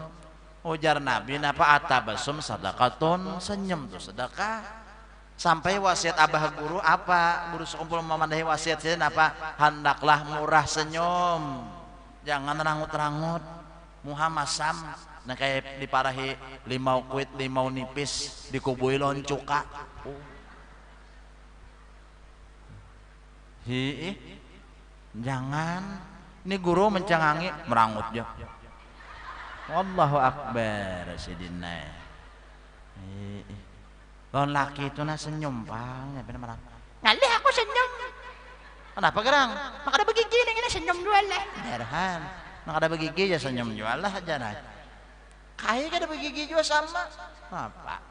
Ujar Nabi napa atabasum sadaqatun, senyum tuh sedekah. Sampai wasiat abah guru apa? Guru sekumpul memandahi wasiat saya apa? Hendaklah murah senyum, jangan rangut-rangut, muha masam. Nah kayak diparahi limau kuit, limau nipis, dikubui loncuka. Hi, jangan. Ini guru mencengangi merangut ya. Wallahu akbar sidina. Lawan laki itu na senyum pang, ngalih aku senyum. Kenapa gerang? Maka ada begigi dengan senyum jual lah. Herhan, maka ada begigi ya senyum jual lah aja nah. Kayak ada begigi juga sama. Apa?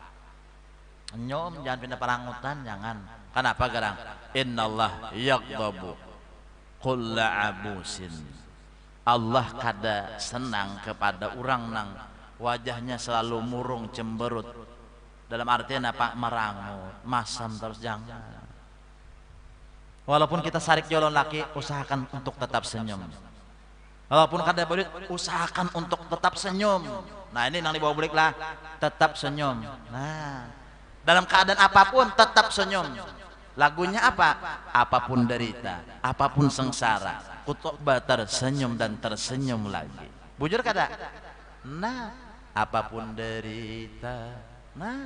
Senyum jangan pindah perangutan jangan. Kenapa gerang? Innallah yaqdabu kulla abusin. Allah kada senang kepada orang nang wajahnya selalu murung cemberut. Dalam artian apa? Merangut, masam terus, jangan. Walaupun kita sarik jolon laki, usahakan untuk tetap senyum. Walaupun kada boleh, usahakan untuk tetap senyum. Nah ini yang dibawa balik lah, tetap senyum. Nah dalam keadaan apapun tetap senyum. Lagunya apa? Apapun derita, apapun sengsara, kutoba tersenyum dan tersenyum lagi. Bujur kada? Nah, apapun derita, nah,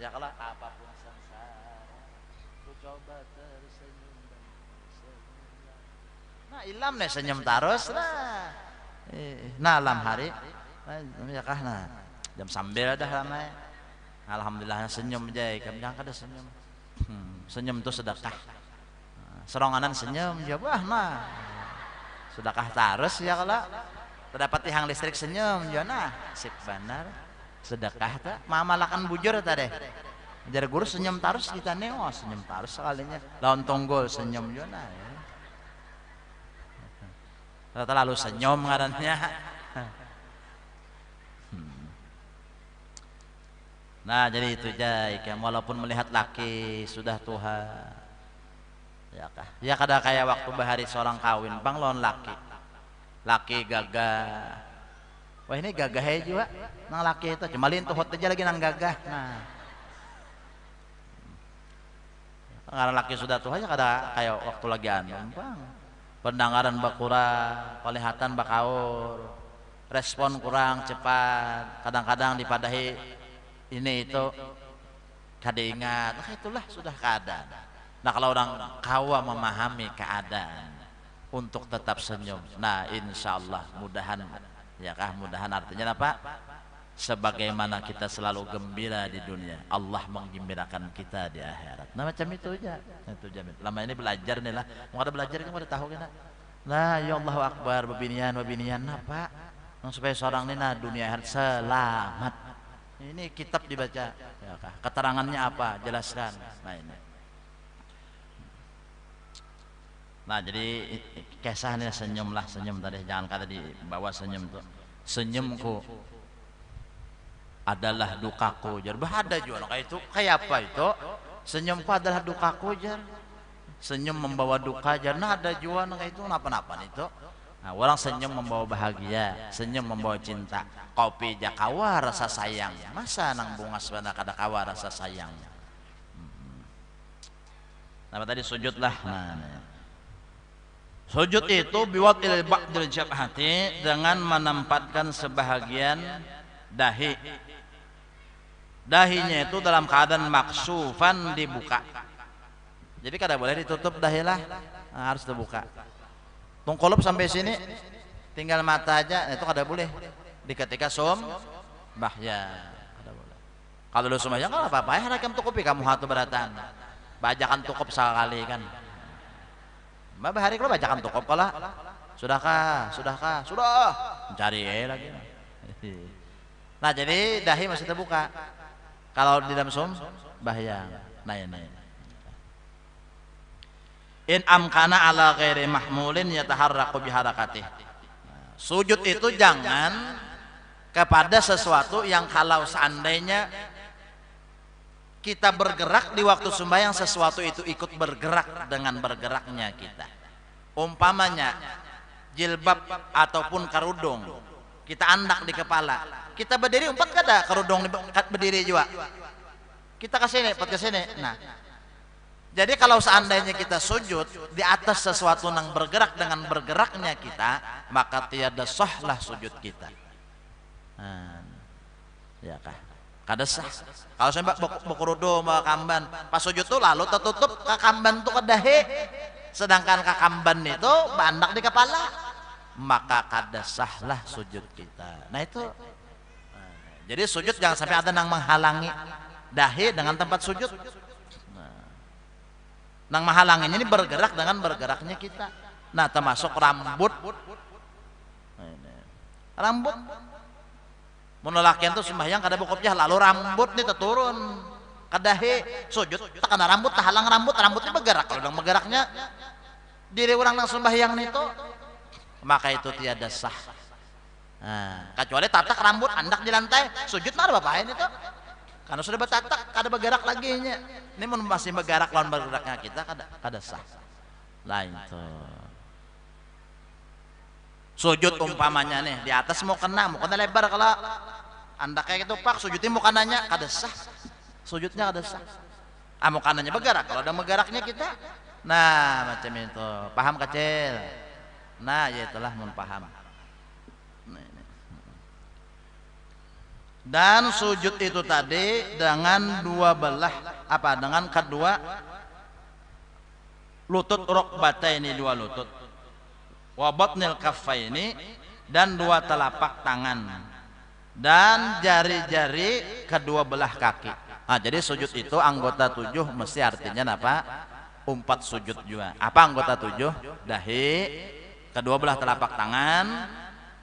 ya kalau apapun sengsara, kutoba tersenyum dan tersenyum lagi. Nah, ilam nih senyum terus lah. Nah, alam hari, ya kah nah, jam sambil dah ramai. Alhamdulillah senyum jai, kami jangan kada senyum. Senyum itu sedekah. Seronganan senyum jawab mah sedekah terus ya kalau terdapat tiang listrik senyum ya nah sip benar sedekah ta mamalakan bujur ta deh jar guru senyum terus kita nih oh senyum terus sekalinya lawan tonggol senyum ya nah ya. Terlalu senyum ngarannya. Nah jadi itu jai, walaupun melihat laki sudah tua, ya kah? Ya kada kayak waktu bahari seorang kawin, bang lawan laki gagah. Wah ini gagah ya juga, nang laki itu cuma tuh hot aja lagi nang gagah. Nah, karena laki sudah tua ya kada kayak waktu lagi anu, bang. Pendengaran bakura, kelihatan bakaur, respon kurang cepat, kadang-kadang dipadahi. Ini itu kada ingat, nah itulah sudah keadaan. Nah kalau orang kawa memahami keadaan untuk tetap senyum, nah insya Allah mudahan, ya kah mudahan artinya apa? Sebagaimana kita selalu gembira di dunia, Allah menggembirakan kita di akhirat. Nah macam itu aja, itu jamin. Lama ini belajar nih lah, mau ada belajar kan ada tahu kan? Nah ya Allahu Akbar, babinian apa? Nah, supaya seorang ini nah dunia akhirat selamat. Ini kitab dibaca, ya kah? Keterangannya apa? Jelaskan. Nah ini. Nah jadi kisah ini senyum tadi, jangan kata dibawa senyum tuh. Senyumku adalah dukaku jar. Ada juga kayak itu, kayak apa itu? Senyumku adalah dukaku jar. Senyum membawa duka jar. Nah ada juga kayak itu napa-napa itu. Nah, orang senyum membawa bahagia, senyum membawa cinta. Kopi jakawa rasa sayang. Masa nang bunga sebenarnya kada kawa rasa sayang. Nah tadi sujud lah. Nah, sujud itu biwat il ba'dil jabhati, dengan menempatkan sebahagian dahi. Dahinya itu dalam keadaan maksufan dibuka. Jadi kada boleh ditutup dahilah, nah, harus dibuka. Tungkolup sampai sini tinggal mata aja, itu kada boleh di ketika bahya kada boleh. Kalau lu sembahyang kan apa-apa ya rakam tukupi kamu hatu beratan bajakan tukup sekali kan mbak bahari kalau bajakan tukup kalah sudahkah sudah mencari lagi. Nah jadi dahi masih terbuka kalau di dalam bahya. Nah ini in amkana ala ghairi mahmulin yataharraqu biharakatih. Sujud itu jangan kepada sesuatu yang kalau seandainya kita bergerak di waktu sembahyang sesuatu itu ikut bergerak dengan bergeraknya kita. Umpamanya jilbab ataupun kerudung kita andak di kepala, kita berdiri umpat kada kerudung berdiri juga. Kita ke sini. Nah, jadi kalau seandainya kita sujud di atas sesuatu yang bergerak dengan bergeraknya kita, maka tiada sahlah sujud kita. Ya kah? Kada sah. Kalau saya bekerudo sama kamban, pas sujud tuh lalu tertutup ke kamban tuh ke dahi, sedangkan ke kamban itu bandak di kepala, maka kada sahlah sujud kita. Nah itu. Jadi sujud jangan sampai ada yang menghalangi dahi dengan tempat sujud. Nang mahalangi ini bergerak dengan bergeraknya kita. Nah termasuk rambut. Menolakian tuh sembahyang kada bukopnya lalu rambut nih terturun kadahi sujud tak kena rambut tak halang rambutnya bergerak. Kalau udah bergeraknya diri orang nang sembahyang itu, maka itu tiada sah. Nah, kecuali tatak rambut andak di lantai, sujud mah ada bapain itu. Karena sudah bertatak, kada bergerak lagi nya. Ini masih bergerak lawan bergeraknya kita kada sah. Lain tuh. Sujud umpamanya nih di atas mau kena lebar kalau anda kayak gitu pak sujudnya mau kanannya kada sah, sujudnya kada sah. Mau kanannya bergerak, kalau ada bergeraknya kita, nah macam itu paham kecil. Nah ya itulah mun paham. Dan sujud itu tadi dengan dua belah apa? Dengan kedua lutut rukbataini, dua lutut. Wa batnil kaffaini, dan dua telapak tangan, dan jari-jari kedua belah kaki. Nah, jadi sujud itu anggota 7 mesti artinya apa? 4 sujud juga. Apa anggota 7? Dahi, kedua belah telapak tangan,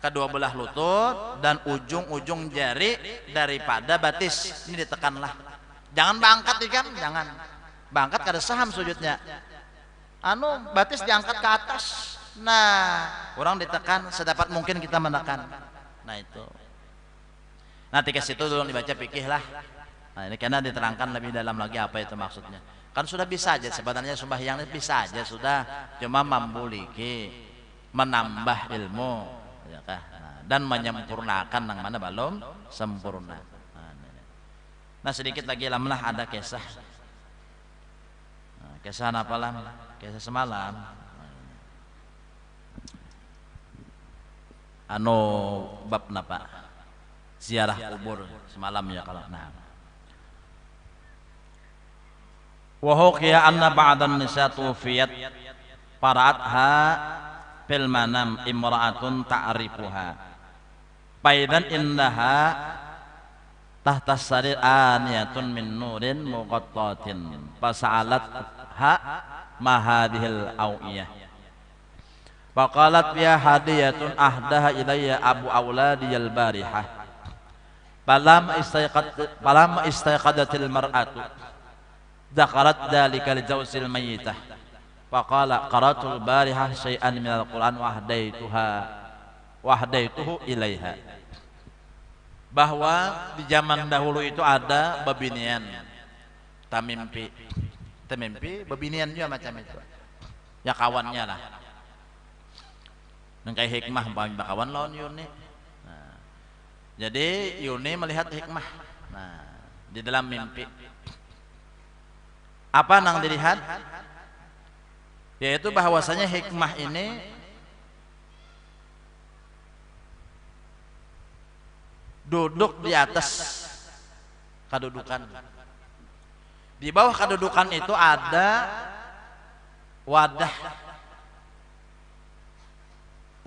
kedua belah lutut, dan ujung-ujung jari daripada batis. Ini ditekanlah. Jangan bangkat ikan, jangan. Bangkat kada saham sujudnya. Batis diangkat ke atas. Nah, orang ditekan sedapat mungkin kita menekan. Nah itu. Nanti ke situ dulu dibaca fikih lah. Nah ini karena diterangkan lebih dalam lagi apa itu maksudnya. Kan sudah bisa aja sebenarnya sembahyang bisa aja sudah, cuma memboliki menambah ilmu, ya kah? Nah, dan menyempurnakan yang mana belum sempurna. Nah sedikit lagi lamlah ada kisah. Nah, kisah apa lam? Kisah semalam. Bab napa ziarah kubur semalam ya kalau nah wa huqiya anna ba'dan nisa tuwfiyat fara'atha fil manam imra'atun ta'rifuha faidan indaha tahta sarir aniyatun min nurin muqattatin fasa'alat ha ma hadhil awiyah. Faqalat ya hadiyatun ahdaha ilayya abu auladiyal barihah. Falam istayqadatil mar'atu dzakarat dzalika li zawsil mayyitah. Faqala qaratul barihah syai'an minal Qur'an wa ahdaituhu ilaiha. Bahwa di zaman dahulu itu ada bebinian tamimpi bebinian juga macam itu. Ya kawannya lah. Nengkai hikmah kawan lawan Yuni. Nah, jadi Yuni melihat hikmah. Nah, di dalam mimpi. Apa nang dilihat? Yaitu bahwasanya hikmah ini duduk di atas kedudukan. Di bawah kedudukan itu ada wadah.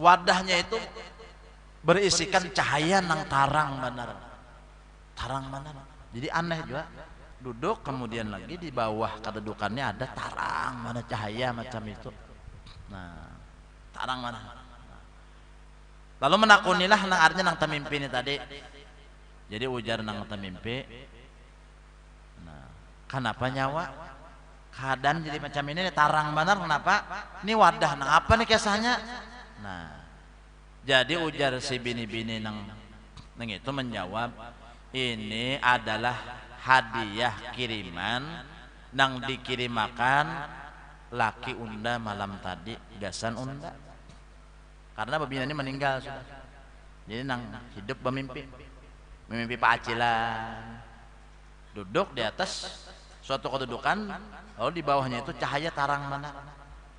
Wadahnya itu berisikan cahaya nang tarang benar. Tarang benar. Jadi aneh juga. Duduk kemudian lagi di bawah kedudukannya ada tarang mana cahaya macam itu. Nah, tarang mana. Lalu menakunilah nang artinya nang temimpi ini tadi. Jadi ujar nang temimpi. Nah, kenapa nyawa? Keadaan jadi macam ini tarang benar kenapa? Ini wadah nang apa nih kisahnya? Nah, jadi ujar si bini-bini nang itu menjawab, ini adalah hadiah kiriman nang dikirimakan laki unda malam tadi gasan unda. Karena babina ini meninggal sudah. Jadi nang hidup memimpi Pak Acilan duduk di atas suatu kedudukan, lalu di bawahnya itu cahaya tarang mana.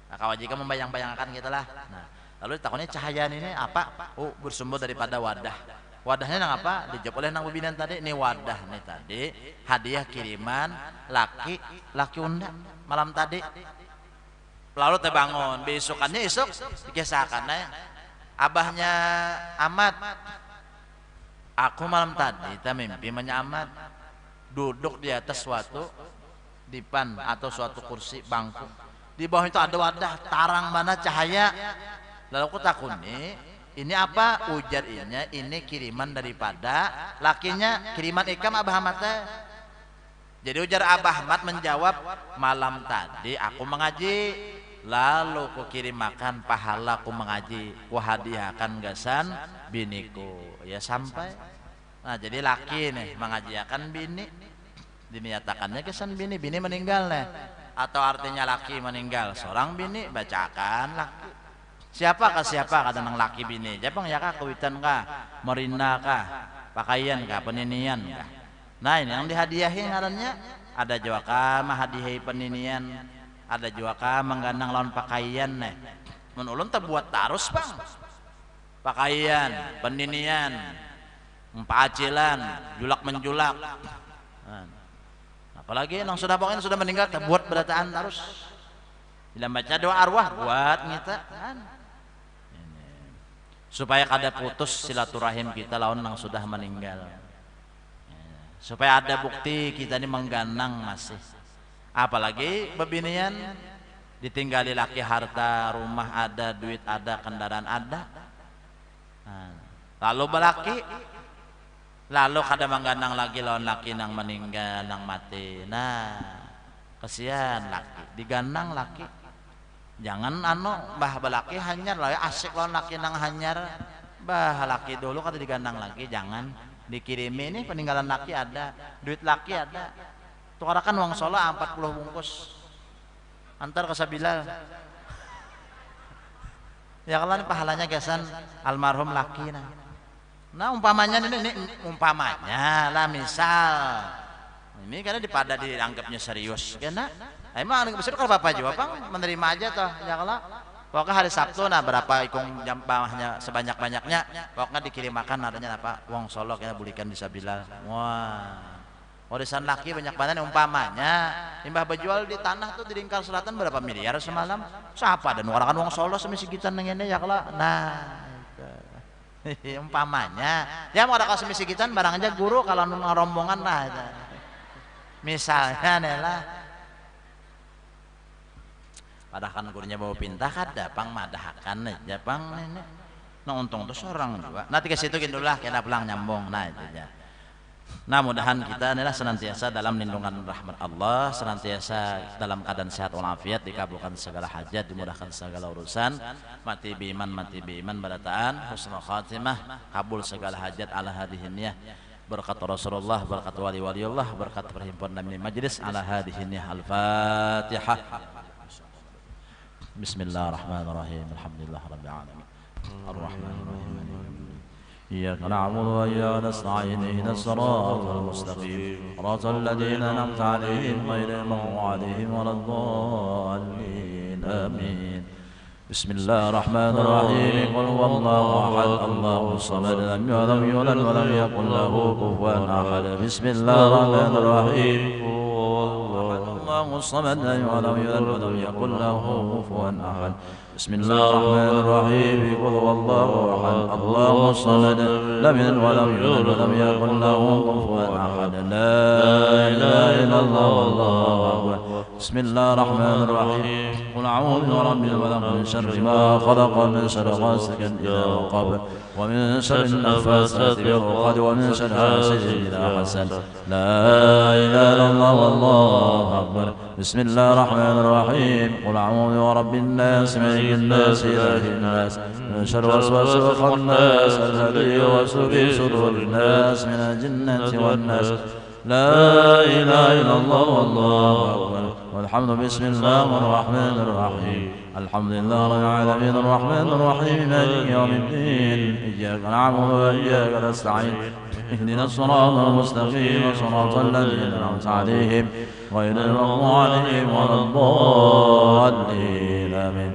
Nah, kawajika membayang-bayangkan gitulah. Nah, lalu takutnya cahaya ini apa? Bersumber daripada wadah. Wadahnya nang apa? Dijawab oleh nang bibinan tadi. Ini wadah nih tadi hadiah kiriman laki unda malam tadi. Lalu terbangun besokannya esok dikisahkan abahnya Ahmad. Aku malam tadi mimpi Ahmad duduk di atas suatu dipan atau suatu kursi bangku. Di bawah itu ada wadah tarang mana cahaya. Lalu aku takut ini apa? Ujar ini kiriman daripada lakinya, kiriman ikam Abah Ahmad. Jadi ujar Abah Ahmad menjawab, malam tadi aku mengaji lalu ku kirim makan pahala ku mengaji, ku hadiahkan gasan biniku. Ya sampai. Nah jadi laki nih mengajiakan bini, diniatakannya gasan bini, bini meninggal nih. Atau artinya laki meninggal, seorang bini bacakan laki. Siapa ke siapa kata nang laki bini? Jepang ya kah kawitan kah, merina kah, pakaian kah, peninian kah. Nah ini yang dihadiahi ngarannya ada juga mah hadiahi peninian, ada juga menggandang lawan pakaian nih. Mun ulun terbuat tarus bang, pakaian, peninian, pacilan, julak menjulak. Nah, apalagi yang sudah pokoknya sudah meninggal terbuat berataan tarus. Bila baca doa arwah buat ngita kan. Supaya kada putus silaturahim kita lawan yang sudah meninggal. Supaya ada bukti kita ini menggandang masih. Apalagi bebinian ditinggali laki harta, rumah ada, duit ada, kendaraan ada. Nah, lalu belaki, lalu kada menggandang lagi lawan laki nang meninggal, nang mati. Nah, kesian laki, digandang laki. Jangan bah belaki hanyar lah, asik lawan laki nang hanyar. Bah laki dulu kada digandang lagi, jangan. Dikirimi ini peninggalan laki ada, duit laki ada, tukarakan uang sholat 40 bungkus antar ke Sabilal. Ya kalau ini pahalanya gasan almarhum laki. Nah umpamanya ini umpamanya lah, misal ini karena dipada dianggapnya serius karena emang besar kalau bapak juga bang menerima aja toh ya kalau pokoknya hari Sabtu nah berapa ikung jam bawahnya sebanyak-banyaknya pokoknya dikirim makan adanya apa uang solok ya bulikan di Sabilal. Wah warisan laki banyak banget umpamanya imbah berjual di tanah tuh di Lingkar Selatan berapa miliar semalam siapa dan orang uang solok semisikitan nengennya ya kalau nah itu. Umpamanya ya mau ada kasih misikitan barang aja guru kalau rombongan lah itu. Misalnya nih lah padahal gurunya bawa pintah kada pang madahakan nih japang ini nah untung tuh seorang juga nanti ke situ gitulah kena pulang nyambung nah itu aja. Nah mudahan kita inilah senantiasa dalam lindungan rahmat Allah, senantiasa dalam keadaan sehat walafiat, dikabulkan segala hajat, dimudahkan segala urusan, mati biman barataan, husnul khatimah, kabul segala hajat ala hadihinnya, berkat Rasulullah, berkat wali-waliullah, berkat perhimpunan dan majlis ala hadihinnya. Al-Fatihah. Bismillahirrahmanirrahim. Alhamdulillahirabbil alamin. Ar-Rahmanirrahim. إياك نعبد وإياك نستعين اهدنا الصراط المستقيم صراط الذين أنعمت عليهم غير المغضوب عليهم ولا الضالين آمين. بسم الله الرحمن الرحيم قل هو الله أحد الله الصمد لم يلد ولم يولد ولم يكن له كفوا أحد. بسم الله الرحمن الرحيم الله الصمد لم يلد ولم يولد ولم يكن له كفوا أحد. بسم الله الرحمن الرحيم قل هو الله أحد الله الصمد لم يلد ولم يولد ولم يكن له كفوا أحد. لا إله إلا الله والله أكبر. بسم الله الرحمن الرحيم قل أعوذ برب الفلق من شر ما خلق من شر غاسق إذا وقب ومن شر النفاثات في العقد ومن شر حاسد إذا حسد. لا إله إلا الله والله أكبر. بسم الله الرحمن الرحيم قل أعوذ برب الناس ملك الناس إله الناس من شر الوسواس الخناس الذي يوسوس في صدور الناس من الجنة والناس. لا إله إلا الله والله أكبر والحمد. بسم الله الرحمن الرحيم الحمد لله رب العالمين الرحمن الرحيم مالك يوم الدين إياك نعبد وإياك نستعين اهدنا الصراط المستقيم صراط الذين أنعمت عليهم غير المغضوب عليهم ولا الضالين آمين.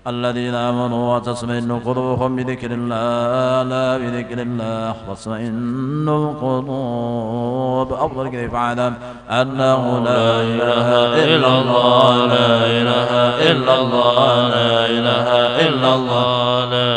الذين آمنوا وتطمئن قلوبهم بذكر الله لا بذكر الله تطمئن القلوب. أفضل كيف أعلم أنه لا إله إلا الله لا إله إلا الله لا إله إلا الله لا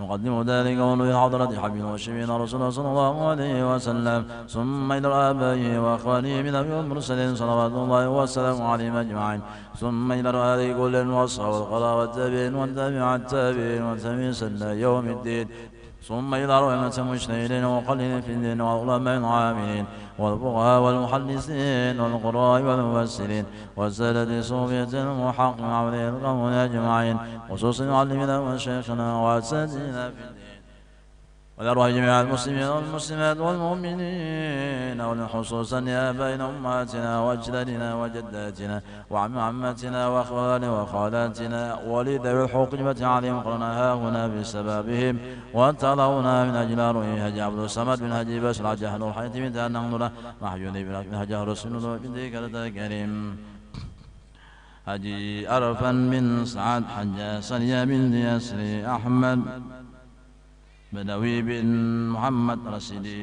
نقدم ذلك ونوي حضرة حبيب وشفينا رسول الله صلى الله عليه وسلم، ثم إلى الآباء وأخوانه من أبي المرسلين صلوات الله وسلامه عليهم أجمعين، ثم إلى رؤساء كل وأصحاب القضاء والتابعين والتابع التابعين والتابعين سنة يوم الدين، ثم إلى رؤساء المجتهدين ومقلدين في الدين والعلماء العاملين والفقهاء والمحدثين والقراء والمفسرين والسادة صوفية المحققين وعليه القوم أجمعين، خصوصا معلمنا وشيخنا وأساتذتنا في الدين، ولأرواح جميع المسلمين والمسلمات والمؤمنين، ولخصوصا آبائنا وأمهاتنا وأجدادنا وجداتنا وعماتنا وأخوالنا وخالاتنا ولذوي الحقوق عليهم قرنا هنا بسببهم، وترون من أجل روحه هجي عبد الصمد بن هجي بشر جهل الحياة بنت النهضة محيوني بن هجي رسول الله بن ذكر الكريم، هجي أرفا بن سعد حجا سريا بن يسري أحمد بدوي بن محمد رشيدي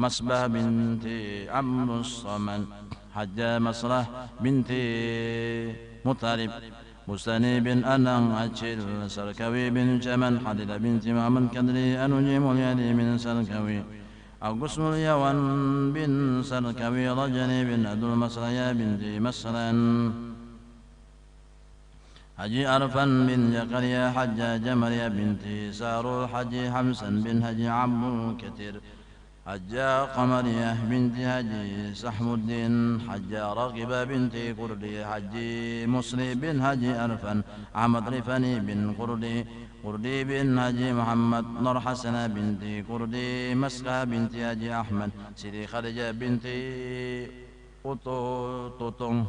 مصباح بنت عبد الصمد حجا مصرح بنت مطالب مستني بن أنم أجل سركوي بن جمن حدد بنت محمد كدري أنجم اليدي من سركوي أو قسم اليوان بن سركوي رجني بن أدو المصريا بنت مسرا حجي أرفا بن زكريا حجا جمريا بنت سار الحجي حمسا بن هجي عبد الكثير حجا قمرية بنت هجي سحم الدين حجا رغبة بنت قردي حجي مصري بن هجي أرفا عمد رفني بن قردي بن هجي محمد نور حسنة بنت قردي مسكة بنت هجي أحمد سيدي خديجة بنت قطوطن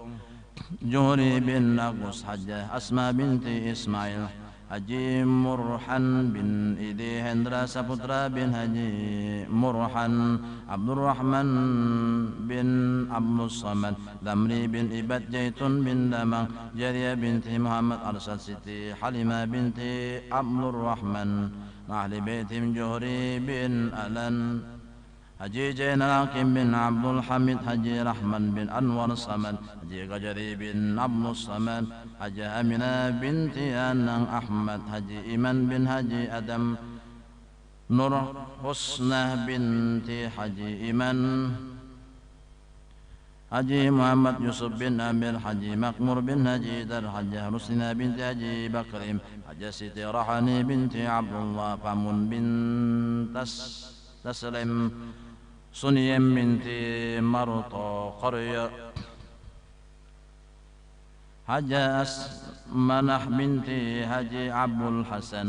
جوري بن أقوس حجة أسماء بنت إسماعيل حجي مرحن بن إيدي هندرا سبترا بن هجي مرحن عبد الرحمن بن عبد الصمد ذمري بن إبد جيتون بن دمن جريا بنت محمد أرسل ستي حليمة بنت عبد الرحمن أهل بيت جهري بن ألن حجي جين راكب بن عبد الحميد حجي رحمن بن أنور الصمد حجي قجري بن عبد الصمد حجي أمينة بنت أنن أحمد حجي إيمان بن حجي أدم نور حسنة بنت حجي إيمان حجي محمد يوسف بن أمير حجي مقمور بن هجي در حجي رسنا بنت حجي بكريم حجي سيتي رحاني بنت عبد الله فامون بن تسلم صنيم بنت مرطى قرية حجة منح بنت حجي عبد الحسن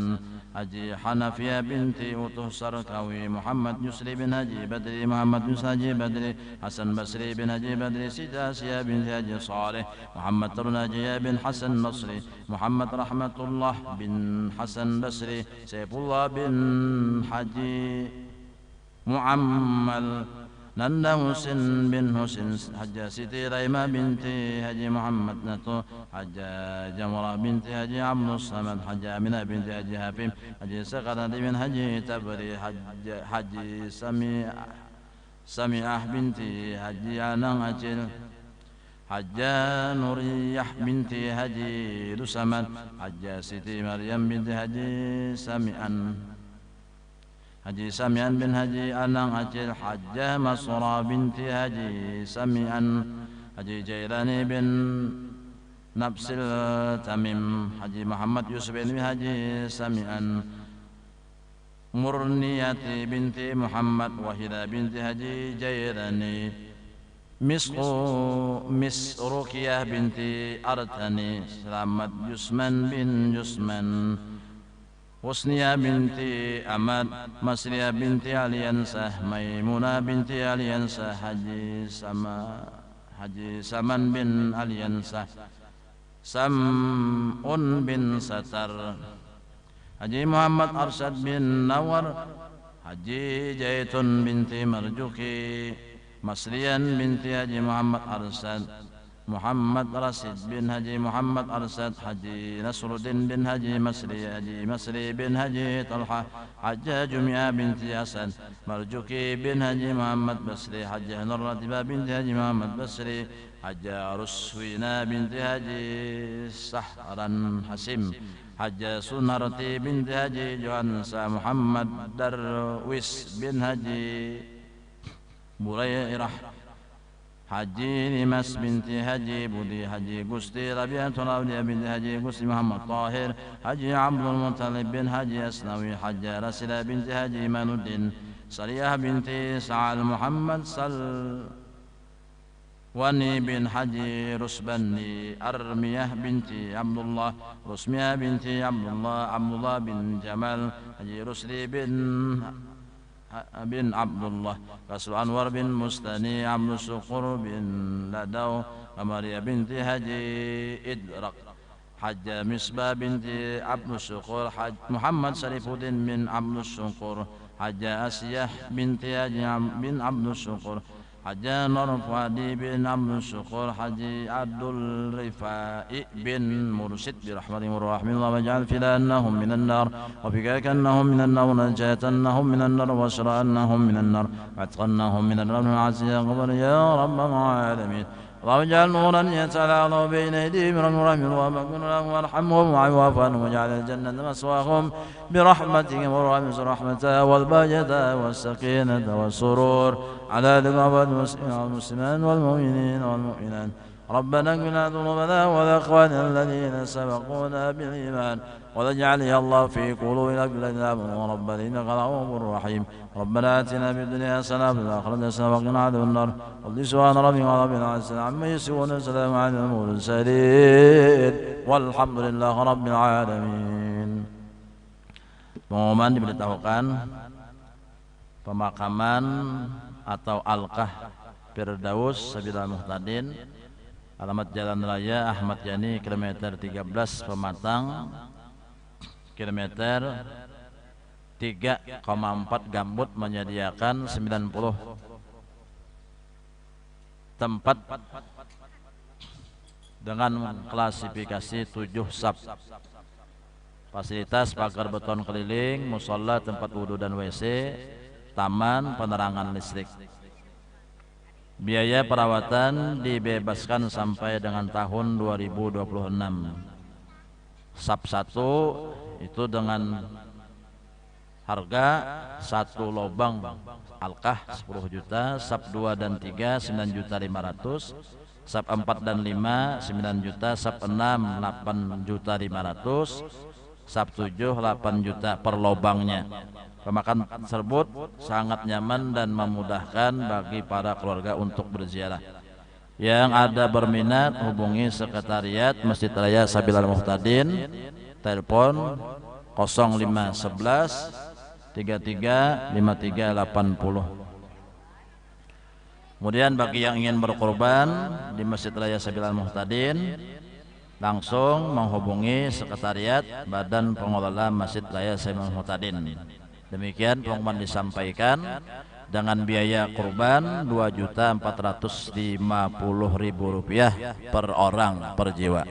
حجي حنفية بنت أطه سركوي محمد يسري بن هجي بدري محمد يسري بدري حسن بسري بن هجي بدري سيداسيا بن هجي صالح محمد ترناجي بن حسن نصري محمد رحمة الله بن حسن بسري سيف الله بن حجي معمل نندا حسين بن حسين حجة سيتي ريما بنت حجي محمد نتو حجة جمرة بنت حجي عبد الصمد حجة أمينة بنت حجي حفيم حجي سقطة بن حجي تبري حجي سميعة بنت حجي عنان أجل حجة نوريح بنت حجي رسمت حجة سيتي مريم بنت حجي سميعا حجي سميان بن هجي أنان أجل حجة مصرى بنت هجي سميان حجي جيلاني بن نفس التميم حجي محمد يوسف بن هجي سميان مرنية بنت محمد وهدى بنت هجي جيلاني مسروكية بنت أرتني سلامت جسمن بن جسمن حسنية بنت أمد مسرية بنت عليانسة ميمونة بنت عليانسة حجي سمن بن عليانسة سمء بن ستر حجي محمد أرشد بن نور حجي جيتون بنت مرجوكي مسريا بنت حجي محمد أرشد محمد رشيد بن هجي محمد أرشد حجي نصر الدين بن هجي مسري بن هجي طلحة حجة جميع بنت أسد مرجوكي بن هجي محمد بسري حجة نور رتبة بنت هجي محمد بسري
Haja Ruswina binti Haji Sahran Hasim, Haja Sunarti binti Haji Johansa Muhammad Darwis bin Haji Burairah, Haji Nimas binti Haji Budi Haji Gusti Rabiatul Awliya binti Haji Gusti Muhammad Tahir, Haji Abdul Muttalib bin Haji Asnawi, Haja Rasila binti Haji Imanuddin, Saliyah binti Sa'al Muhammad Wani bin Haji Rusbani, Armiyah binti Abdullah, Rusmiyah binti Abdullah, Abdullah bin Jamal, Haji Rusli bin Abdullah, Rasul Anwar bin Mustani, Abdul Syukur bin Ladaw, Amaria binti Haji Idrak, Haja Misbah binti Abdul Syukur, Muhammad Sarifuddin bin Abdul Syukur, Haja Asiyah binti Haji bin Abdul Syukur, Haja Nur Fuadi bin Abdul Syukur, Haji Abdul Rifai bin Mursid birahmatihi warahmatullahi waj'al filannahum minan nar wa fikakannahum minan nar najatannahum minan nar wa syra'annahum minan nar atqannahum minan nar azza wa ya rabbal alamin. اللهم اجعل نورا يتعالى بين ايديهم ورحمه ومكن لهم وارحمهم وعفو عنهم واجعل الجنه مسواهم برحمتك ورحمتها والبهجه والسكينه والسرور على ذنوب المسلمين والمسلمات والمؤمنين والمؤمنات. ربنا اغفر لنا ذنوبنا ولاخواننا الذين سبقونا بالايمان ولا تجعل يا الله في قلوبنا الذين امنوا ربنا انك رؤوف رحيم. ربنا اتنا في الدنيا حسنه وفي الاخره حسنه وقنا عذاب النار. قل سبحان ربك رب العزه عما يصفون وسلام على المرسلين والحمد لله رب العالمين. Pengumuman diberitahukan pemakaman atau Alqah Firdaus Sabilal Muhtadin, alamat Jalan Raya Ahmad Yani, kilometer 13 Pematang, kilometer 3,4 Gambut, menyediakan 90 tempat dengan klasifikasi 7 sab. Fasilitas pagar beton keliling, musola, tempat wudhu dan WC, taman, penerangan listrik. Biaya perawatan dibebaskan sampai dengan tahun 2026. Sab 1 itu dengan harga 1 lobang Alqah 10 juta, sab 2 dan 3 9.500.000, sab 4 dan 5 9 juta, sab 6 8.500.000, sab 7 8 juta per lobangnya. Pemakaman tersebut sangat nyaman dan memudahkan bagi para keluarga untuk berziarah. Yang ada berminat hubungi sekretariat Masjid Raya Sabilal Muhtadin, telepon 0511 33 53 80. Kemudian bagi yang ingin berkorban di Masjid Raya Sabilal Muhtadin, langsung menghubungi sekretariat Badan Pengelola Masjid Raya Sabilal Muhtadin. Demikian pengumuman disampaikan dengan biaya kurban Rp2.450.000 per orang per jiwa.